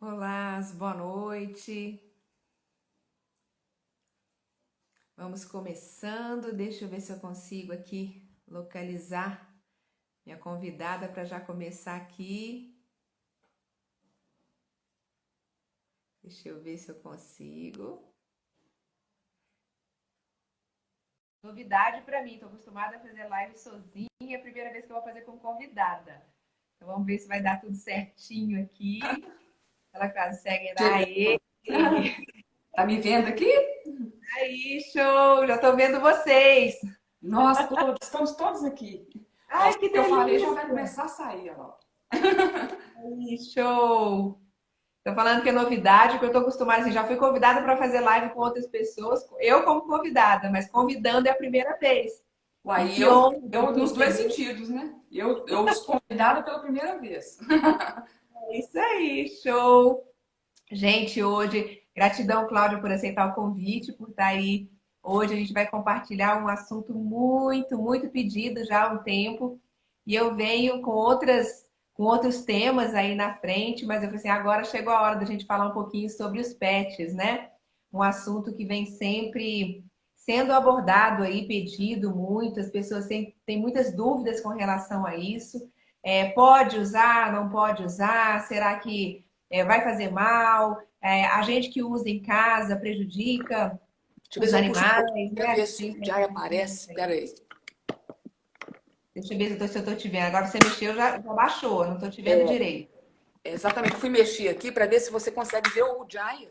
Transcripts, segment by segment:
Olá, boa noite. Vamos começando. Deixa eu ver se eu consigo aqui localizar minha convidada para já começar aqui. Deixa eu ver se eu consigo. Novidade para mim, estou acostumada a fazer live sozinha, é a primeira vez que eu vou fazer com convidada. Então vamos ver se vai dar tudo certinho aqui. Ela consegue dar Chega. aí. Tá me vendo aqui? Aí, show! Já estou vendo vocês. Nós todos, estamos todos aqui. Ó, Ai, o que que eu falei já vai delícia! começar a sair, ó. Aí, show! Tô falando que é novidade, que eu tô acostumada, assim, já fui convidada para fazer live com outras pessoas, eu como convidada, mas convidando é a primeira vez. E Uai, que honra eu nos dois receber. sentidos, né? Eu convidada pela primeira vez. É isso aí, show. Gente, hoje, gratidão, Cláudia, por aceitar o convite, por estar aí. Hoje a gente vai compartilhar um assunto muito pedido já há um tempo. E eu venho com outros temas aí na frente, mas eu falei assim, agora chegou a hora da gente falar um pouquinho sobre os pets, né? Um assunto que vem sempre sendo abordado aí, pedido muito, as pessoas têm muitas dúvidas com relação a isso. Pode usar, não pode usar? Será que vai fazer mal? A gente que usa em casa prejudica Deixa eu ver os se eu puxo um pouquinho animais, pra né? A ver gente se tem o essa Jai consciência aparece. Pera aí. aí. Deixa eu ver se eu tô te vendo. Agora você mexeu, já baixou, eu não tô te vendo direito. Exatamente, fui mexer aqui pra ver se você consegue ver o Jai.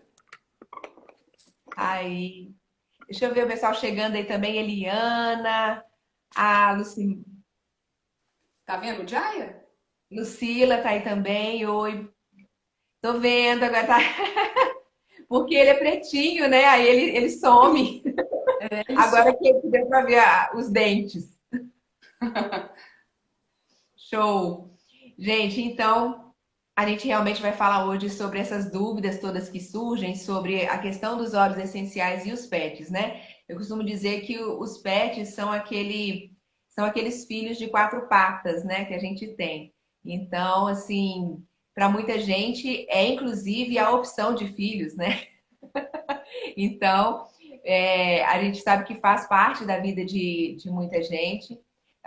Aí, deixa eu ver o pessoal chegando aí também. Eliana, a Tá vendo o Jai? Lucila tá aí também. Oi, tô vendo, agora tá. Porque ele é pretinho, né? Aí ele some. Ele Agora só. que deu pra ver os dentes. Show! Gente, então a gente realmente vai falar hoje sobre essas dúvidas todas que surgem sobre a questão dos óleos essenciais e os pets, né? Eu costumo dizer que os pets são aqueles filhos de quatro patas, né, que a gente tem. Então, assim, para muita gente é inclusive a opção de filhos, né? Então, a gente sabe que faz parte da vida de muita gente.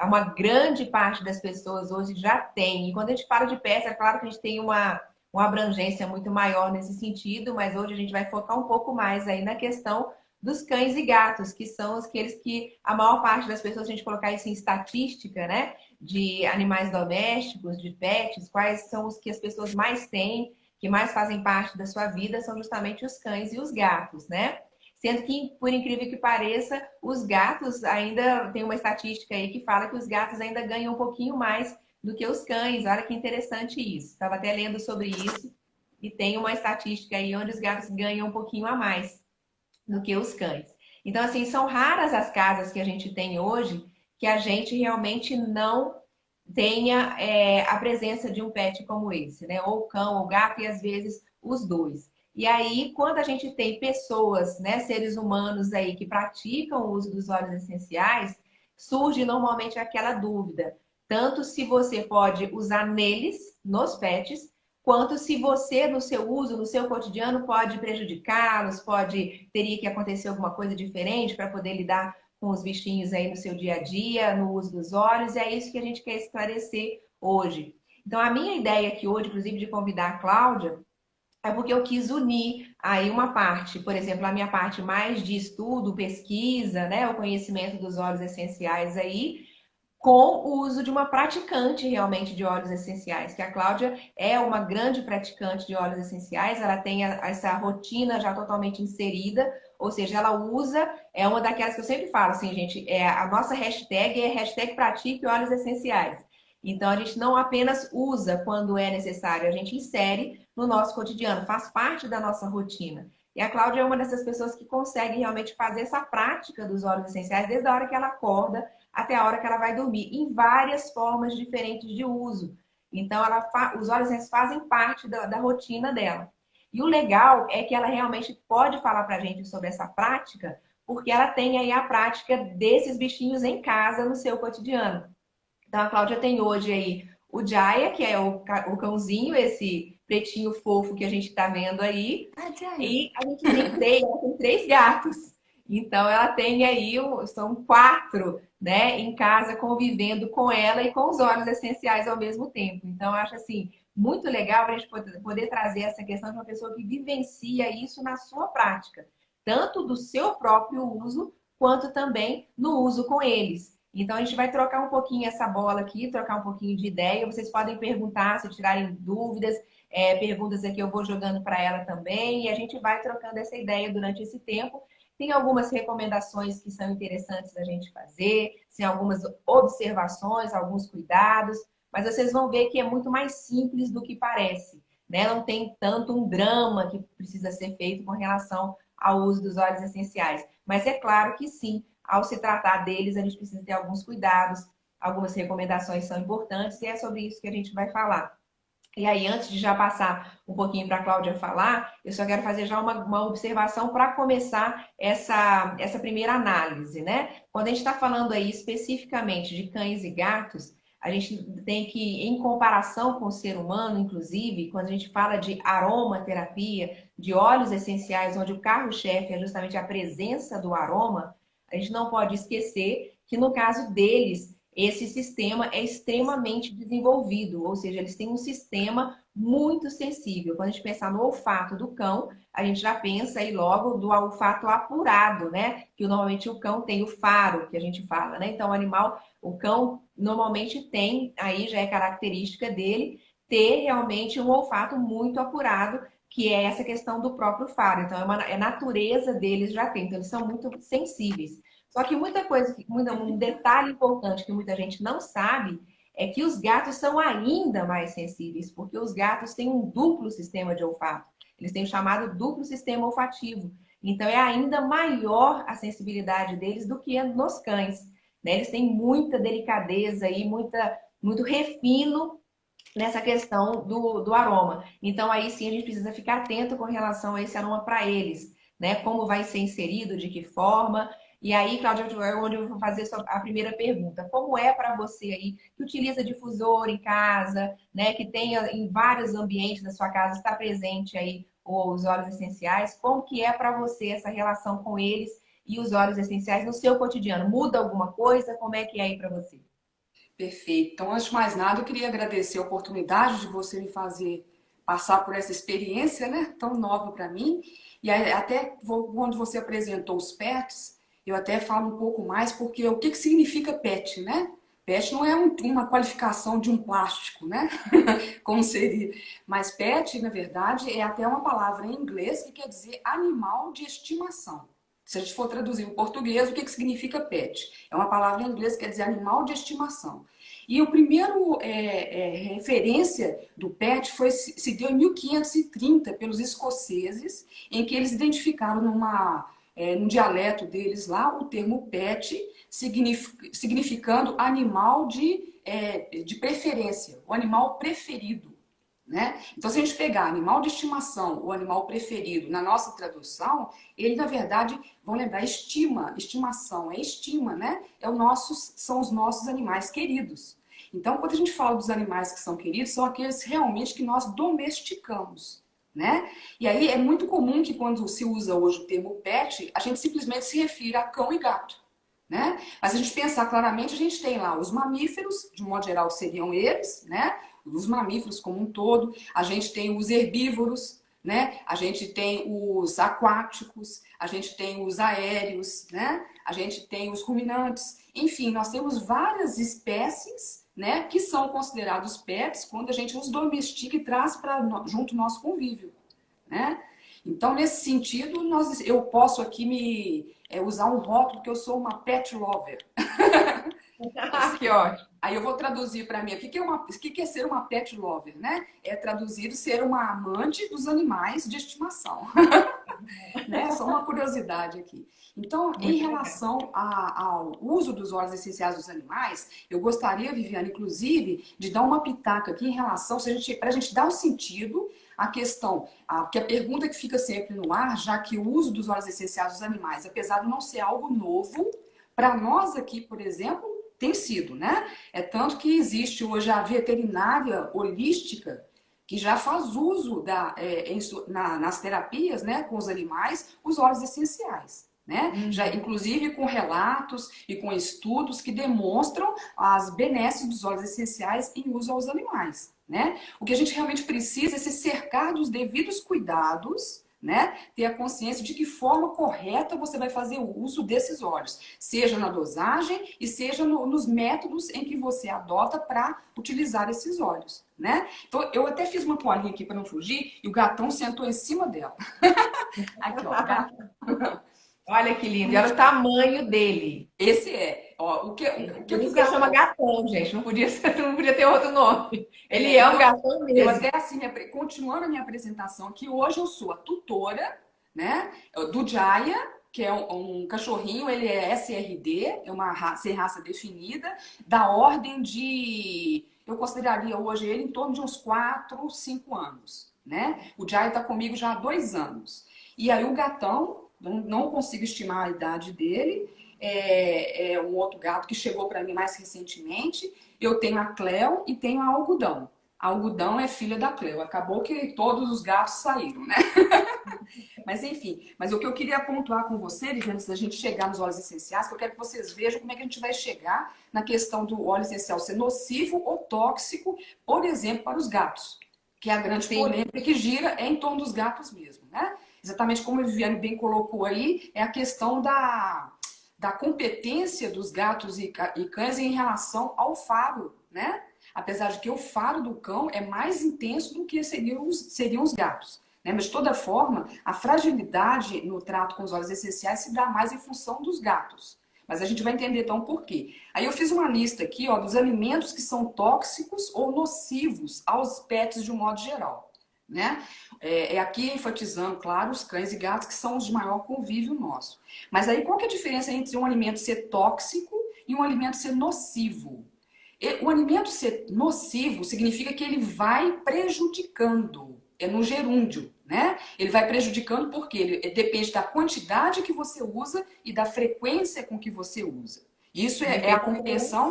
Uma grande parte das pessoas hoje já tem. E quando a gente fala de pets, é claro que a gente tem uma abrangência muito maior nesse sentido, mas hoje a gente vai focar um pouco mais aí na questão dos cães e gatos, que são aqueles que a maior parte das pessoas, se a gente colocar isso em estatística, né? De animais domésticos, de pets, quais são os que as pessoas mais têm, que mais fazem parte da sua vida, são justamente os cães e os gatos, né? Sendo que, por incrível que pareça, os gatos ainda tem uma estatística aí que fala que os gatos ainda ganham um pouquinho mais do que os cães. Olha que interessante isso. Estava até lendo sobre isso e tem uma estatística aí onde os gatos ganham um pouquinho a mais do que os cães. Então, assim, são raras as casas que a gente tem hoje que a gente realmente não tenha a presença de um pet como esse, né? Ou cão ou gato, e às vezes os dois. E aí, quando a gente tem pessoas, né, seres humanos aí que praticam o uso dos óleos essenciais, surge normalmente aquela dúvida, tanto se você pode usar neles, nos pets, quanto se você, no seu uso, no seu cotidiano, pode prejudicá-los, teria que acontecer alguma coisa diferente para poder lidar com os bichinhos aí no seu dia a dia, no uso dos olhos, e é isso que a gente quer esclarecer hoje. Então, a minha ideia aqui hoje, inclusive, de convidar a Cláudia, é porque eu quis unir aí uma parte, por exemplo, a minha parte mais de estudo, pesquisa, né, o conhecimento dos óleos essenciais aí, com o uso de uma praticante realmente de óleos essenciais, que a Cláudia é uma grande praticante de óleos essenciais, ela tem essa rotina já totalmente inserida, ou seja, ela usa, é uma daquelas que eu sempre falo assim, gente, a nossa hashtag é hashtag pratique óleos essenciais. Então a gente não apenas usa quando é necessário, a gente insere no nosso cotidiano, faz parte da nossa rotina. E a Cláudia é uma dessas pessoas que consegue realmente fazer essa prática dos óleos essenciais desde a hora que ela acorda até a hora que ela vai dormir, em várias formas diferentes de uso. Então, os óleos fazem parte da rotina dela. E o legal é que ela realmente pode falar para a gente sobre essa prática, porque ela tem aí a prática desses bichinhos em casa, no seu cotidiano. Então, a Cláudia tem hoje aí o Jaya, que é o cãozinho, esse pretinho fofo que a gente está vendo aí. E a gente ela tem 3 gatos. Então ela tem aí, são 4, né, em casa convivendo com ela e com os óleos essenciais ao mesmo tempo. Então eu acho assim, muito legal a gente poder trazer essa questão de uma pessoa que vivencia isso na sua prática, tanto do seu próprio uso, quanto também no uso com eles. Então a gente vai trocar um pouquinho essa bola aqui, trocar um pouquinho de ideia. Vocês podem perguntar, se tirarem dúvidas, perguntas aqui eu vou jogando para ela também, e a gente vai trocando essa ideia durante esse tempo. Tem algumas recomendações que são interessantes da gente fazer, tem algumas observações, alguns cuidados, mas vocês vão ver que é muito mais simples do que parece, né? Não tem tanto um drama que precisa ser feito com relação ao uso dos óleos essenciais. Mas é claro que sim, ao se tratar deles, a gente precisa ter alguns cuidados, algumas recomendações são importantes, e é sobre isso que a gente vai falar. E aí, antes de já passar um pouquinho para a Cláudia falar, eu só quero fazer já uma observação para começar essa primeira análise, né? Quando a gente está falando aí especificamente de cães e gatos, a gente tem que, em comparação com o ser humano, inclusive, quando a gente fala de aromaterapia, de óleos essenciais, onde o carro-chefe é justamente a presença do aroma, a gente não pode esquecer que no caso deles, esse sistema é extremamente desenvolvido, ou seja, eles têm um sistema muito sensível. Quando a gente pensar no olfato do cão, a gente já pensa aí logo do olfato apurado, né? Que normalmente o cão tem o faro, que a gente fala, né? Então, o cão normalmente tem, aí já é característica dele, ter realmente um olfato muito apurado, que é essa questão do próprio faro. Então, é natureza deles já tem, então eles são muito sensíveis. Só que um detalhe importante que muita gente não sabe é que os gatos são ainda mais sensíveis, porque os gatos têm um duplo sistema de olfato. Eles têm o chamado duplo sistema olfativo. Então é ainda maior a sensibilidade deles do que nos cães, né? Eles têm muita delicadeza e muito refino nessa questão do aroma. Então aí sim a gente precisa ficar atento com relação a esse aroma para eles, né? Como vai ser inserido, de que forma. E aí, Cláudia, é onde eu vou fazer a primeira pergunta. Como é para você aí, que utiliza difusor em casa, né, que tem em vários ambientes da sua casa, está presente aí os óleos essenciais, como que é para você essa relação com eles e os óleos essenciais no seu cotidiano? Muda alguma coisa? Como é que é aí para você? Perfeito. Então, antes de mais nada, eu queria agradecer a oportunidade de você me fazer passar por essa experiência, né, tão nova para mim. E aí, até quando você apresentou os pets, eu até falo um pouco mais, porque o que significa pet, né? Pet não é uma qualificação de um plástico, né? Como seria. Mas pet, na verdade, é até uma palavra em inglês que quer dizer animal de estimação. Se a gente for traduzir em português, o que significa pet? É uma palavra em inglês que quer dizer animal de estimação. E o primeiro referência do pet se deu em 1530 pelos escoceses, em que eles identificaram num dialeto deles lá o termo pet, significando animal de preferência, o animal preferido. Né? Então, se a gente pegar animal de estimação, o animal preferido, na nossa tradução, ele, na verdade, vão lembrar estimação, é estima, né? São os nossos animais queridos. Então, quando a gente fala dos animais que são queridos, são aqueles realmente que nós domesticamos, né? E aí é muito comum que quando se usa hoje o termo pet, a gente simplesmente se refira a cão e gato, né? Mas se a gente pensar claramente, a gente tem lá os mamíferos, de um modo geral seriam eles, né? Os mamíferos como um todo, a gente tem os herbívoros, né? A gente tem os aquáticos, a gente tem os aéreos, né? A gente tem os ruminantes. Enfim, nós temos várias espécies, né, que são considerados pets quando a gente os domestica e traz para junto ao nosso convívio, né? Então, nesse sentido, eu posso aqui usar um rótulo que eu sou uma pet lover. Que ótimo. Aí eu vou traduzir para mim, o que é ser uma pet lover, né? É traduzido ser uma amante dos animais de estimação. Né? Só uma curiosidade aqui. Então, em relação ao uso dos óleos essenciais dos animais, eu gostaria, Viviane, inclusive, de dar uma pitaca aqui em relação, para a gente dar um sentido à questão, que a pergunta que fica sempre no ar, já que o uso dos óleos essenciais dos animais, apesar de não ser algo novo, para nós aqui, por exemplo, tem sido, né? É tanto que existe hoje a veterinária holística, que já faz uso nas terapias, né, com os animais, os óleos essenciais. Né? Já, inclusive com relatos e com estudos que demonstram as benesses dos óleos essenciais em uso aos animais. Né? O que a gente realmente precisa é se cercar dos devidos cuidados, né? Ter a consciência de que forma correta você vai fazer o uso desses óleos, seja na dosagem e seja nos métodos em que você adota para utilizar esses óleos. Né? Então, eu até fiz uma toalhinha aqui para não fugir e o gatão sentou em cima dela. Aqui, ó, gato. Olha que lindo. E olha o tamanho dele. Esse é. Ó, Por isso que chama gatão, gente. Não podia, não podia ter outro nome. Ele é um gatão mesmo. Eu até assim, continuando a minha apresentação aqui, hoje eu sou a tutora, né, do Jaya, que é um cachorrinho, ele é SRD, é uma sem raça definida, da ordem de, eu consideraria hoje ele em torno de uns 4, 5 anos, né? O Jaya tá comigo já há 2 anos. E aí o gatão, não consigo estimar a idade dele, é um outro gato que chegou para mim mais recentemente. Eu tenho a Cleo e tenho a Algodão. A Algodão é filha da Cleo. Acabou que todos os gatos saíram, né? Mas enfim, mas o que eu queria pontuar com você, Liviane, antes da gente chegar nos óleos essenciais, que eu quero que vocês vejam como é que a gente vai chegar na questão do óleo essencial ser nocivo ou tóxico, por exemplo, para os gatos, que é a grande polêmica que gira em torno dos gatos mesmo, né? Exatamente como a Viviane bem colocou aí, é a questão da competência dos gatos e cães em relação ao faro, né? Apesar de que o faro do cão é mais intenso do que seriam os gatos. Né? Mas, de toda forma, a fragilidade no trato com os óleos essenciais se dá mais em função dos gatos. Mas a gente vai entender então por quê. Aí eu fiz uma lista aqui, ó, dos alimentos que são tóxicos ou nocivos aos pets de um modo geral. Né? Aqui enfatizando, claro, os cães e gatos que são os de maior convívio nosso. Mas aí qual que é a diferença entre um alimento ser tóxico e um alimento ser nocivo? O alimento ser nocivo significa que ele vai prejudicando, é no gerúndio, né? Ele vai prejudicando porque ele depende da quantidade que você usa e da frequência com que você usa. Isso é a compreensão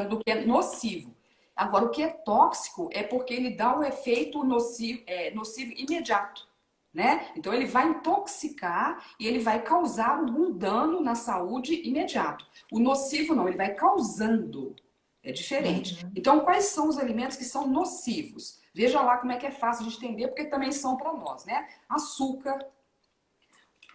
do que é nocivo. Agora, o que é tóxico é porque ele dá um efeito nocivo imediato, né? Então, ele vai intoxicar e ele vai causar algum dano na saúde imediato. O nocivo não, ele vai causando. É diferente. Então, quais são os alimentos que são nocivos? Veja lá como é que é fácil de entender, porque também são para nós, né? Açúcar.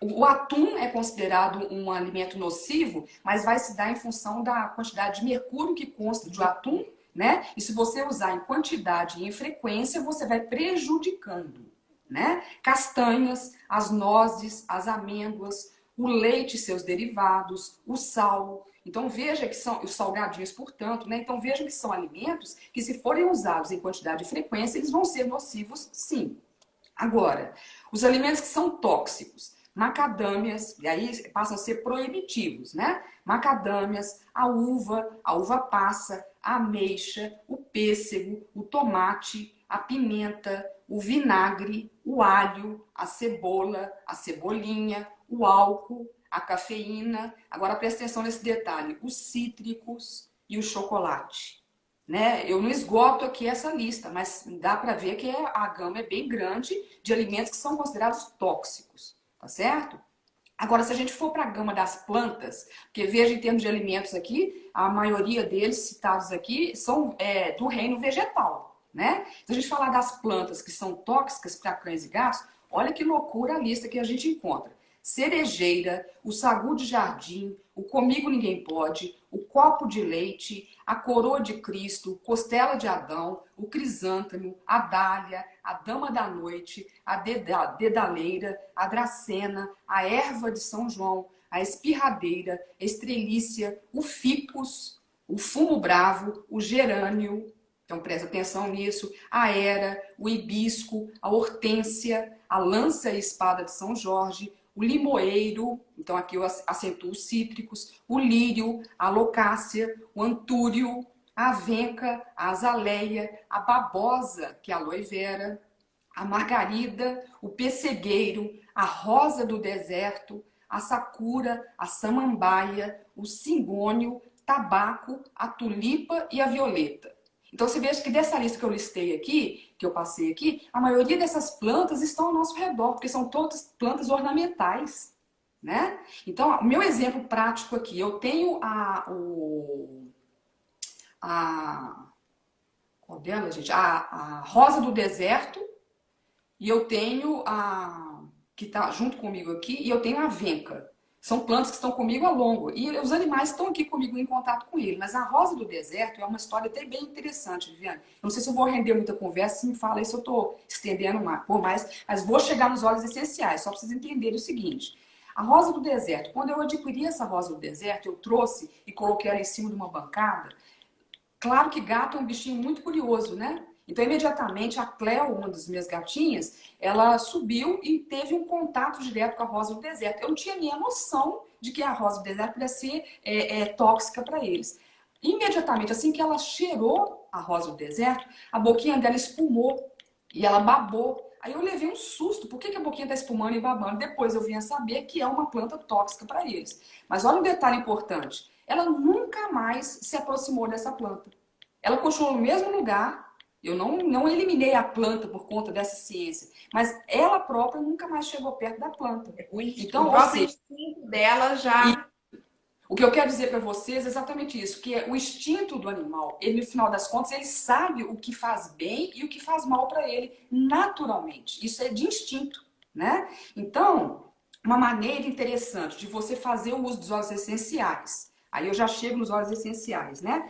O atum é considerado um alimento nocivo, mas vai se dar em função da quantidade de mercúrio que consta do atum, né? E se você usar em quantidade e em frequência, você vai prejudicando, né? Castanhas, as nozes, as amêndoas, o leite e seus derivados, o sal. Então veja que são os salgadinhos, portanto, né? Então vejam que são alimentos que, se forem usados em quantidade e frequência, eles vão ser nocivos, sim. Agora, os alimentos que são tóxicos, macadâmias, e aí passam a ser proibitivos, né? Macadâmias, a uva passa, a ameixa, o pêssego, o tomate, a pimenta, o vinagre, o alho, a cebola, a cebolinha, o álcool, a cafeína. Agora presta atenção nesse detalhe: os cítricos e o chocolate. Né? Eu não esgoto aqui essa lista, mas dá para ver que a gama é bem grande de alimentos que são considerados tóxicos, tá certo? Agora, se a gente for para a gama das plantas, porque veja em termos de alimentos aqui, a maioria deles citados aqui são do reino vegetal, né? Se a gente falar das plantas que são tóxicas para cães e gatos, olha que loucura a lista que a gente encontra. Cerejeira, o sagu de jardim, o comigo ninguém pode, o copo de leite, a coroa de Cristo, costela de Adão, o crisântemo, a dália, a dama da noite, a dedaleira, a dracena, a erva de São João, a espirradeira, a estrelícia, o ficus, o fumo bravo, o gerânio, então presta atenção nisso, a era, o hibisco, a hortênsia, a lança e espada de São Jorge, o limoeiro, então aqui eu acentuo os cítricos, o lírio, a locácia, o antúrio, a avenca, a azaleia, a babosa, que é a aloe vera, a margarida, o pessegueiro, a rosa do deserto, a sakura, a samambaia, o cingônio, tabaco, a tulipa e a violeta. Então você veja que dessa lista que eu listei aqui, que eu passei aqui, a maioria dessas plantas estão ao nosso redor, porque são todas plantas ornamentais, né? Então, o meu exemplo prático aqui, eu tenho a qual dela, gente? A rosa do deserto, e eu tenho a que está junto comigo aqui, e eu tenho a venca. São plantas que estão comigo ao longo. E os animais estão aqui comigo em contato com ele. Mas a rosa do deserto é uma história até bem interessante, Viviane. Não sei se eu vou render muita conversa, se me fala aí se eu estou estendendo por mais, mas vou chegar nos óleos essenciais, só para vocês entenderem o seguinte. A rosa do deserto, quando eu adquiri essa rosa do deserto, eu trouxe e coloquei ela em cima de uma bancada. Claro que gato é um bichinho muito curioso, né? Então, imediatamente, a Cleo, uma das minhas gatinhas, ela subiu e teve um contato direto com a rosa do deserto. Eu não tinha nem a noção de que a rosa do deserto pudesse ser tóxica para eles. Imediatamente, assim que ela cheirou a rosa do deserto, a boquinha dela espumou e ela babou. Aí eu levei um susto. Por que a boquinha está espumando e babando? Depois eu vim a saber que é uma planta tóxica para eles. Mas olha um detalhe importante. Ela nunca mais se aproximou dessa planta. Ela continuou no mesmo lugar. Eu não eliminei a planta por conta dessa ciência, mas ela própria nunca mais chegou perto da planta. Então, o próprio instinto dela já... O que eu quero dizer para vocês é exatamente isso, que é o instinto do animal. Ele, no final das contas, ele sabe o que faz bem e o que faz mal para ele, naturalmente. Isso é de instinto, né? Então, uma maneira interessante de você fazer o uso dos óleos essenciais. Aí eu já chego nos óleos essenciais, né?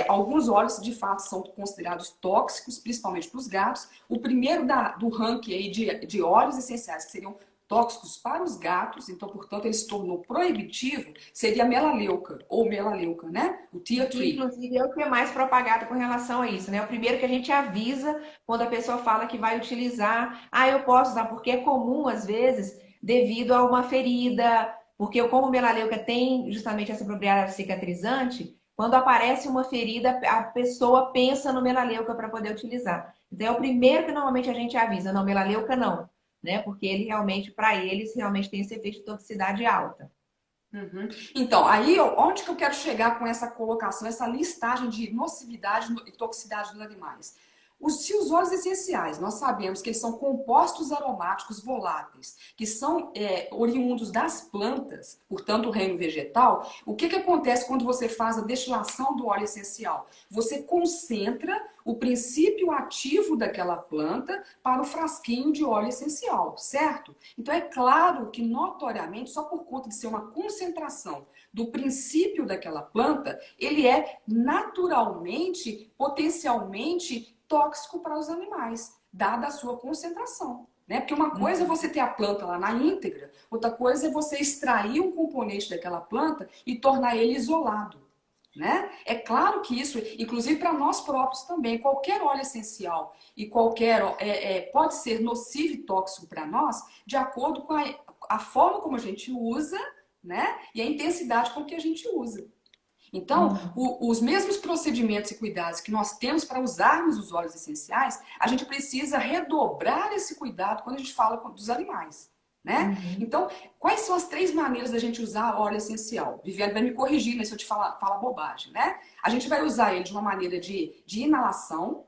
Alguns óleos, de fato, são considerados tóxicos, principalmente para os gatos. O primeiro do ranking aí de óleos essenciais, que seriam tóxicos para os gatos, então, portanto, ele se tornou proibitivo, seria a melaleuca, ou melaleuca, né? O tea tree. Inclusive, é o que é mais propagado com relação a isso, né? O primeiro que a gente avisa quando a pessoa fala que vai utilizar. Ah, eu posso usar, porque é comum, às vezes, devido a uma ferida, porque como o melaleuca tem justamente essa propriedade cicatrizante, quando aparece uma ferida, a pessoa pensa no melaleuca para poder utilizar. Então, é o primeiro que normalmente a gente avisa, não, melaleuca não, né? Porque ele realmente, para eles, realmente tem esse efeito de toxicidade alta. Uhum. Então, aí onde que eu quero chegar com essa colocação, essa listagem de nocividade e toxicidade dos animais? Se os óleos essenciais, nós sabemos que eles são compostos aromáticos voláteis, que são oriundos das plantas, portanto, o reino vegetal, o que acontece quando você faz a destilação do óleo essencial? Você concentra o princípio ativo daquela planta para o frasquinho de óleo essencial, certo? Então, é claro que, notoriamente, só por conta de ser uma concentração do princípio daquela planta, ele é naturalmente, potencialmente tóxico para os animais, dada a sua concentração. Né? Porque uma coisa é você ter a planta lá na íntegra, outra coisa é você extrair um componente daquela planta e tornar ele isolado. Né? É claro que isso, inclusive para nós próprios também, qualquer óleo essencial e qualquer pode ser nocivo e tóxico para nós, de acordo com a forma como a gente usa, né? E a intensidade com que a gente usa. Então, os mesmos procedimentos e cuidados que nós temos para usarmos os óleos essenciais, a gente precisa redobrar esse cuidado quando a gente fala dos animais. Né? Então, quais são as 3 maneiras da gente usar óleo essencial? Viviane vai me corrigir, né, se eu te falar bobagem, né? A gente vai usar ele de uma maneira de inalação,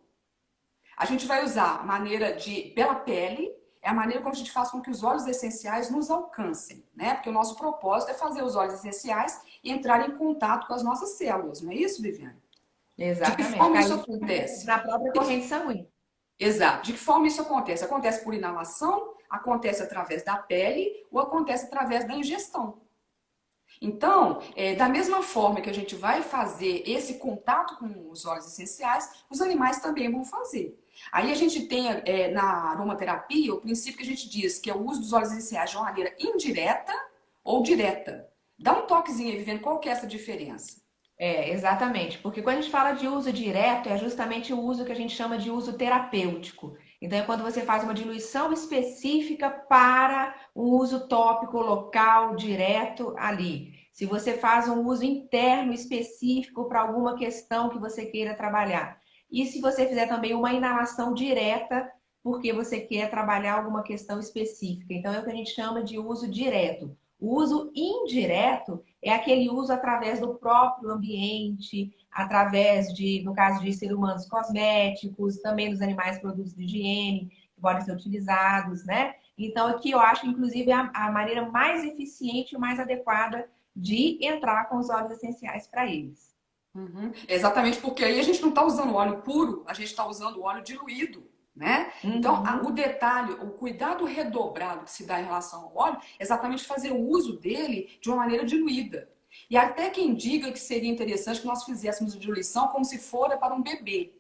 a gente vai usar a maneira pela pele, é a maneira como a gente faz com que os óleos essenciais nos alcancem, né? Porque o nosso propósito é fazer os óleos essenciais entrar em contato com as nossas células, não é isso, Viviane? Exatamente. De que forma isso acontece? Na própria corrente sanguínea. Exato. De que forma isso acontece? Acontece por inalação, acontece através da pele ou acontece através da ingestão. Então, da mesma forma que a gente vai fazer esse contato com os óleos essenciais, os animais também vão fazer. Aí a gente tem na aromaterapia o princípio que a gente diz que é o uso dos óleos essenciais de uma maneira indireta ou direta. Dá um toquezinho aí, Viviane, qual que é essa diferença? Exatamente, porque quando a gente fala de uso direto, é justamente o uso que a gente chama de uso terapêutico. Então, é quando você faz uma diluição específica para um uso tópico, local, direto ali. Se você faz um uso interno específico para alguma questão que você queira trabalhar. E se você fizer também uma inalação direta, porque você quer trabalhar alguma questão específica. Então, é o que a gente chama de uso direto. O uso indireto é aquele uso através do próprio ambiente, através de, no caso de seres humanos, cosméticos, também dos animais, produtos de higiene, que podem ser utilizados, né? Então, aqui eu acho, inclusive, a maneira mais eficiente e mais adequada de entrar com os óleos essenciais para eles. Uhum. Exatamente, porque aí a gente não está usando óleo puro, a gente está usando óleo diluído, né? Então, o Uhum. detalhe, o cuidado redobrado que se dá em relação ao óleo é exatamente fazer o uso dele de uma maneira diluída. E até quem diga que seria interessante que nós fizéssemos a diluição como se fora para um bebê.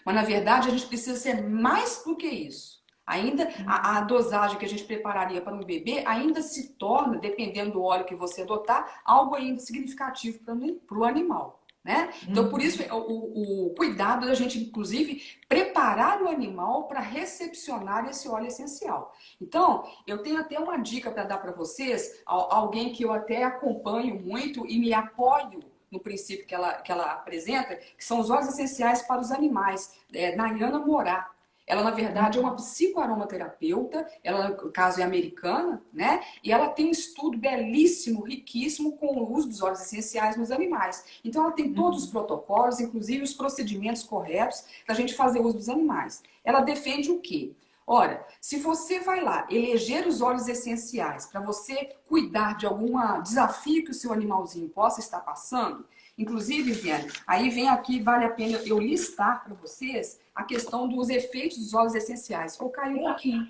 Mas, na verdade, a gente precisa ser mais do que isso. Ainda a dosagem que a gente prepararia para um bebê ainda se torna, dependendo do óleo que você adotar, algo ainda significativo para o animal. Né? Então, por isso, Uhum. o cuidado da gente, inclusive, preparar o animal para recepcionar esse óleo essencial. Então, eu tenho até uma dica para dar para vocês, alguém que eu até acompanho muito e me apoio no princípio que ela apresenta, que são os óleos essenciais para os animais, Nayana Morá. Ela, na verdade, é uma psicoaromaterapeuta, ela, no caso, é americana, né? E ela tem um estudo belíssimo, riquíssimo, com o uso dos óleos essenciais nos animais. Então, ela tem todos os Uhum. protocolos, inclusive os procedimentos corretos da gente fazer uso dos animais. Ela defende o quê? Ora, se você vai lá eleger os óleos essenciais para você cuidar de algum desafio que o seu animalzinho possa estar passando, inclusive, Viane, aí vem aqui, vale a pena eu listar para vocês a questão dos efeitos dos óleos essenciais. Ou caiu um pouquinho.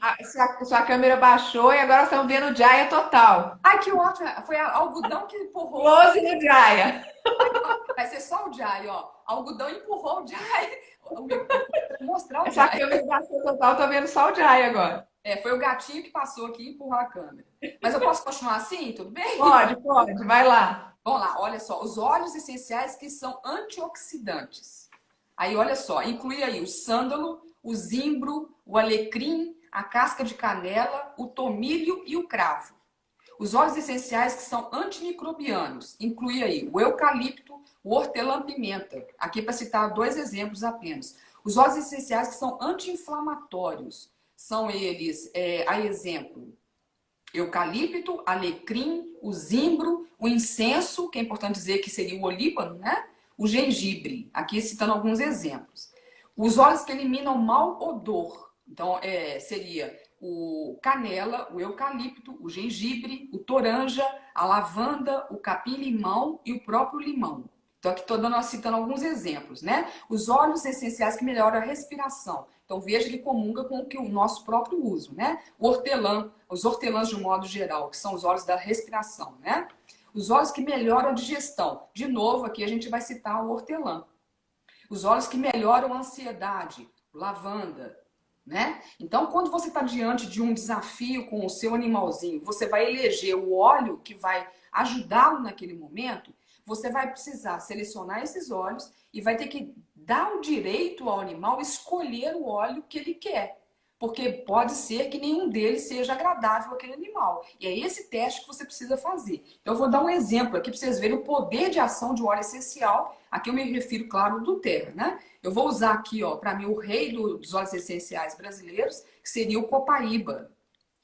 Sua câmera baixou e agora estamos vendo o Jaya total. Ai, que ótimo! Foi algodão que empurrou. Close no Jaya. Vai ser só o Jai, ó. Algodão empurrou o Jai. Mostrar o Essa Jai. câmera baixou total, tô vendo só o Jaya agora. Foi o gatinho que passou aqui e empurrou a câmera. Mas eu posso continuar assim? Tudo bem? Pode, pode, vai lá. Vamos lá, olha só. Os óleos essenciais que são antioxidantes. Aí, olha só, inclui aí o sândalo, o zimbro, o alecrim, a casca de canela, o tomilho e o cravo. Os óleos essenciais que são antimicrobianos, inclui aí o eucalipto, o hortelã-pimenta. Aqui para citar dois exemplos apenas. Os óleos essenciais que são anti-inflamatórios, são eles, a exemplo, eucalipto, alecrim, o zimbro, o incenso, que é importante dizer que seria o olíbano, né? O gengibre, aqui citando alguns exemplos. Os óleos que eliminam mau odor, então seria o canela, o eucalipto, o gengibre, o toranja, a lavanda, o capim-limão e o próprio limão. Então aqui estou citando alguns exemplos, né? Os óleos essenciais que melhoram a respiração. Então veja que comunga com o nosso próprio uso, né? O hortelã, os hortelãs de um modo geral, que são os óleos da respiração, né? Os óleos que melhoram a digestão. De novo, aqui a gente vai citar o hortelã. Os óleos que melhoram a ansiedade, lavanda, né? Então, quando você está diante de um desafio com o seu animalzinho, você vai eleger o óleo que vai ajudá-lo naquele momento, você vai precisar selecionar esses óleos e vai ter que dar o direito ao animal escolher o óleo que ele quer. Porque pode ser que nenhum deles seja agradável àquele animal. E é esse teste que você precisa fazer. Então, eu vou dar um exemplo aqui para vocês verem o poder de ação de um óleo essencial. Aqui eu me refiro, claro, do Terra, né? Eu vou usar aqui, ó, para mim, o rei dos óleos essenciais brasileiros, que seria o copaíba.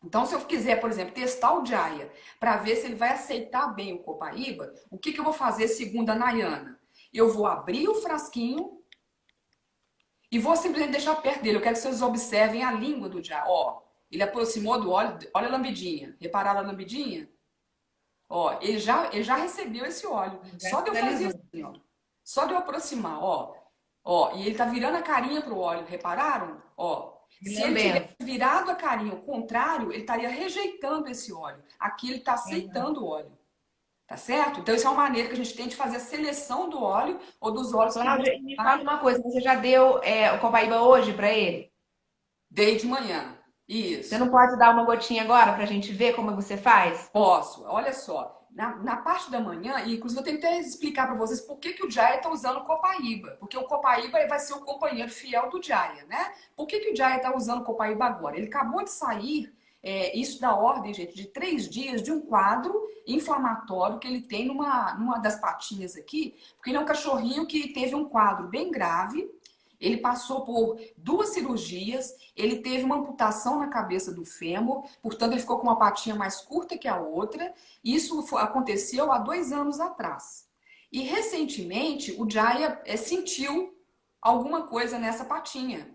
Então, se eu quiser, por exemplo, testar o Jaya para ver se ele vai aceitar bem o copaíba, o que eu vou fazer segundo a Nayana? Eu vou abrir o frasquinho e vou simplesmente deixar perto dele. Eu quero que vocês observem a língua do Jaya. Ó, ele aproximou do óleo, olha a lambidinha. Repararam a lambidinha? Ó, ele já recebeu esse óleo. Já Só de eu fazer finalizou. assim, ó. Só de eu aproximar, ó. Ó, e ele tá virando a carinha pro óleo, repararam? Ó, se ele Lambendo. tivesse virado a carinha ao contrário, ele estaria rejeitando esse óleo. Aqui ele está aceitando o óleo. Tá certo? Então, isso é uma maneira que a gente tem de fazer a seleção do óleo ou dos óleos que você Cláudia, e me fala vai uma coisa, você já deu o Copaíba hoje para ele? dei de manhã. Você Isso. não pode dar uma gotinha agora para a gente ver como você faz? Posso. Olha só. Na parte da manhã, e inclusive eu tenho que até explicar para vocês por que o Jaya está usando o Copaíba. Porque o Copaíba vai ser o companheiro fiel do Jaya, né? Por que o Jaya está usando o Copaíba agora? Ele acabou de sair, isso dá ordem, gente, de 3 dias de um quadro inflamatório que ele tem numa das patinhas aqui, porque ele é um cachorrinho que teve um quadro bem grave. Ele passou por 2 cirurgias, ele teve uma amputação na cabeça do fêmur, portanto ele ficou com uma patinha mais curta que a outra. Isso aconteceu há 2 anos atrás. E recentemente o Jaya sentiu alguma coisa nessa patinha.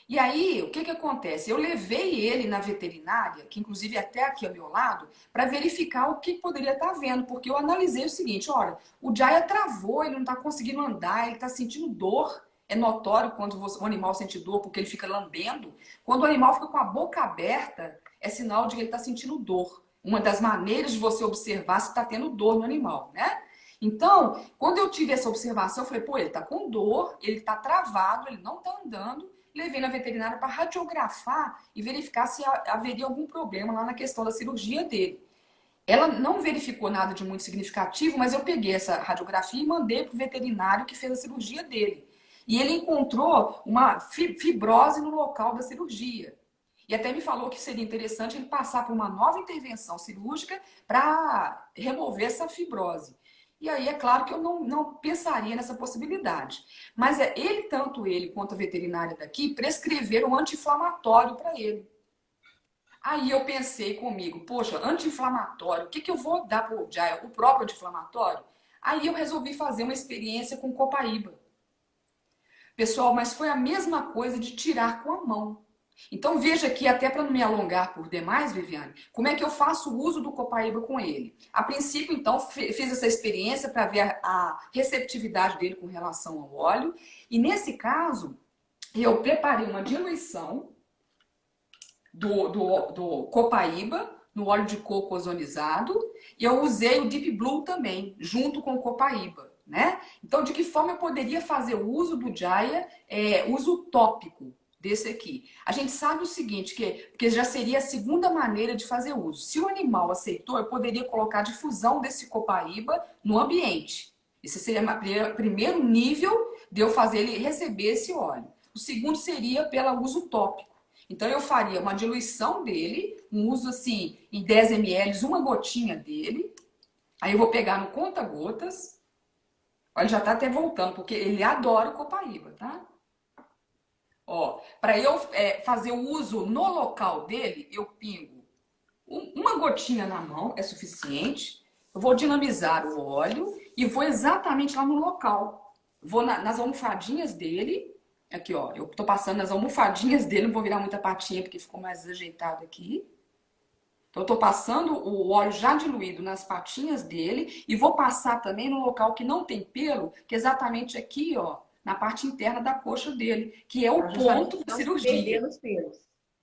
E aí, o que que acontece? Eu levei ele na veterinária, que inclusive é até aqui ao meu lado, para verificar o que poderia estar vendo, porque eu analisei o seguinte, olha, o Jaya travou, ele não está conseguindo andar, ele está sentindo dor. É notório quando o animal sente dor, porque ele fica lambendo. Quando o animal fica com a boca aberta, é sinal de que ele está sentindo dor. Uma das maneiras de você observar se está tendo dor no animal, né? Então, quando eu tive essa observação, eu falei, pô, ele está com dor, ele está travado, ele não está andando. Levei na veterinária para radiografar e verificar se haveria algum problema lá na questão da cirurgia dele. Ela não verificou nada de muito significativo, mas eu peguei essa radiografia e mandei para o veterinário que fez a cirurgia dele. E ele encontrou uma fibrose no local da cirurgia. E até me falou que seria interessante ele passar por uma nova intervenção cirúrgica para remover essa fibrose. E aí é claro que eu não pensaria nessa possibilidade. Mas tanto ele quanto a veterinária daqui prescreveram um anti-inflamatório para ele. Aí eu pensei comigo, poxa, anti-inflamatório, o que eu vou dar para o Jaya? O próprio anti-inflamatório? Aí eu resolvi fazer uma experiência com copaíba. Pessoal, mas foi a mesma coisa de tirar com a mão. Então veja aqui, até para não me alongar por demais, Viviane, como é que eu faço o uso do copaíba com ele. A princípio, então, fiz essa experiência para ver a receptividade dele com relação ao óleo. E nesse caso, eu preparei uma diluição do copaíba no óleo de coco ozonizado e eu usei o Deep Blue também, junto com o copaíba. Né? Então, de que forma eu poderia fazer o uso do Jaya, uso tópico desse aqui? A gente sabe o seguinte, que já seria a segunda maneira de fazer uso. Se o animal aceitou, eu poderia colocar a difusão desse copaíba no ambiente. Esse seria o primeiro nível de eu fazer ele receber esse óleo. O segundo seria pelo uso tópico. Então, eu faria uma diluição dele, um uso assim, em 10 ml, uma gotinha dele. Aí eu vou pegar no conta-gotas. Olha, já tá até voltando, porque ele adora o copaíba, tá? Ó, para eu fazer o uso no local dele, eu pingo uma gotinha na mão, é suficiente. Eu vou dinamizar o óleo e vou exatamente lá no local. Vou nas almofadinhas dele. Aqui, ó, eu tô passando nas almofadinhas dele, não vou virar muita patinha porque ficou mais ajeitado aqui. Então, eu tô passando o óleo já diluído nas patinhas dele e vou passar também no local que não tem pelo, que é exatamente aqui, ó, na parte interna da coxa dele, que é o ponto da cirurgia.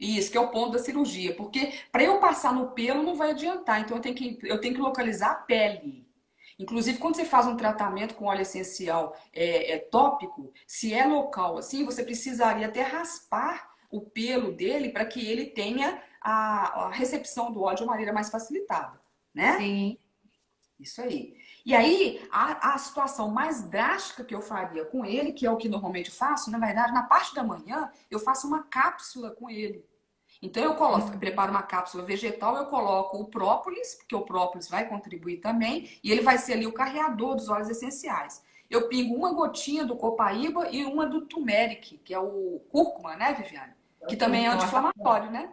Isso, que é o ponto da cirurgia. Porque para eu passar no pelo não vai adiantar. Então, eu tenho que localizar a pele. Inclusive, quando você faz um tratamento com óleo essencial tópico, se é local assim, você precisaria até raspar o pelo dele para que ele tenha a recepção do óleo de uma maneira mais facilitada, né? Sim. Isso aí. E aí, a situação mais drástica que eu faria com ele, que é o que normalmente faço, na verdade, na parte da manhã, eu faço uma cápsula com ele. Então, eu preparo uma cápsula vegetal, eu coloco o própolis, porque o própolis vai contribuir também, e ele vai ser ali o carreador dos óleos essenciais. Eu pingo uma gotinha do copaíba e uma do turmeric, que é o cúrcuma, né, Viviane? Que também é anti-inflamatório, né?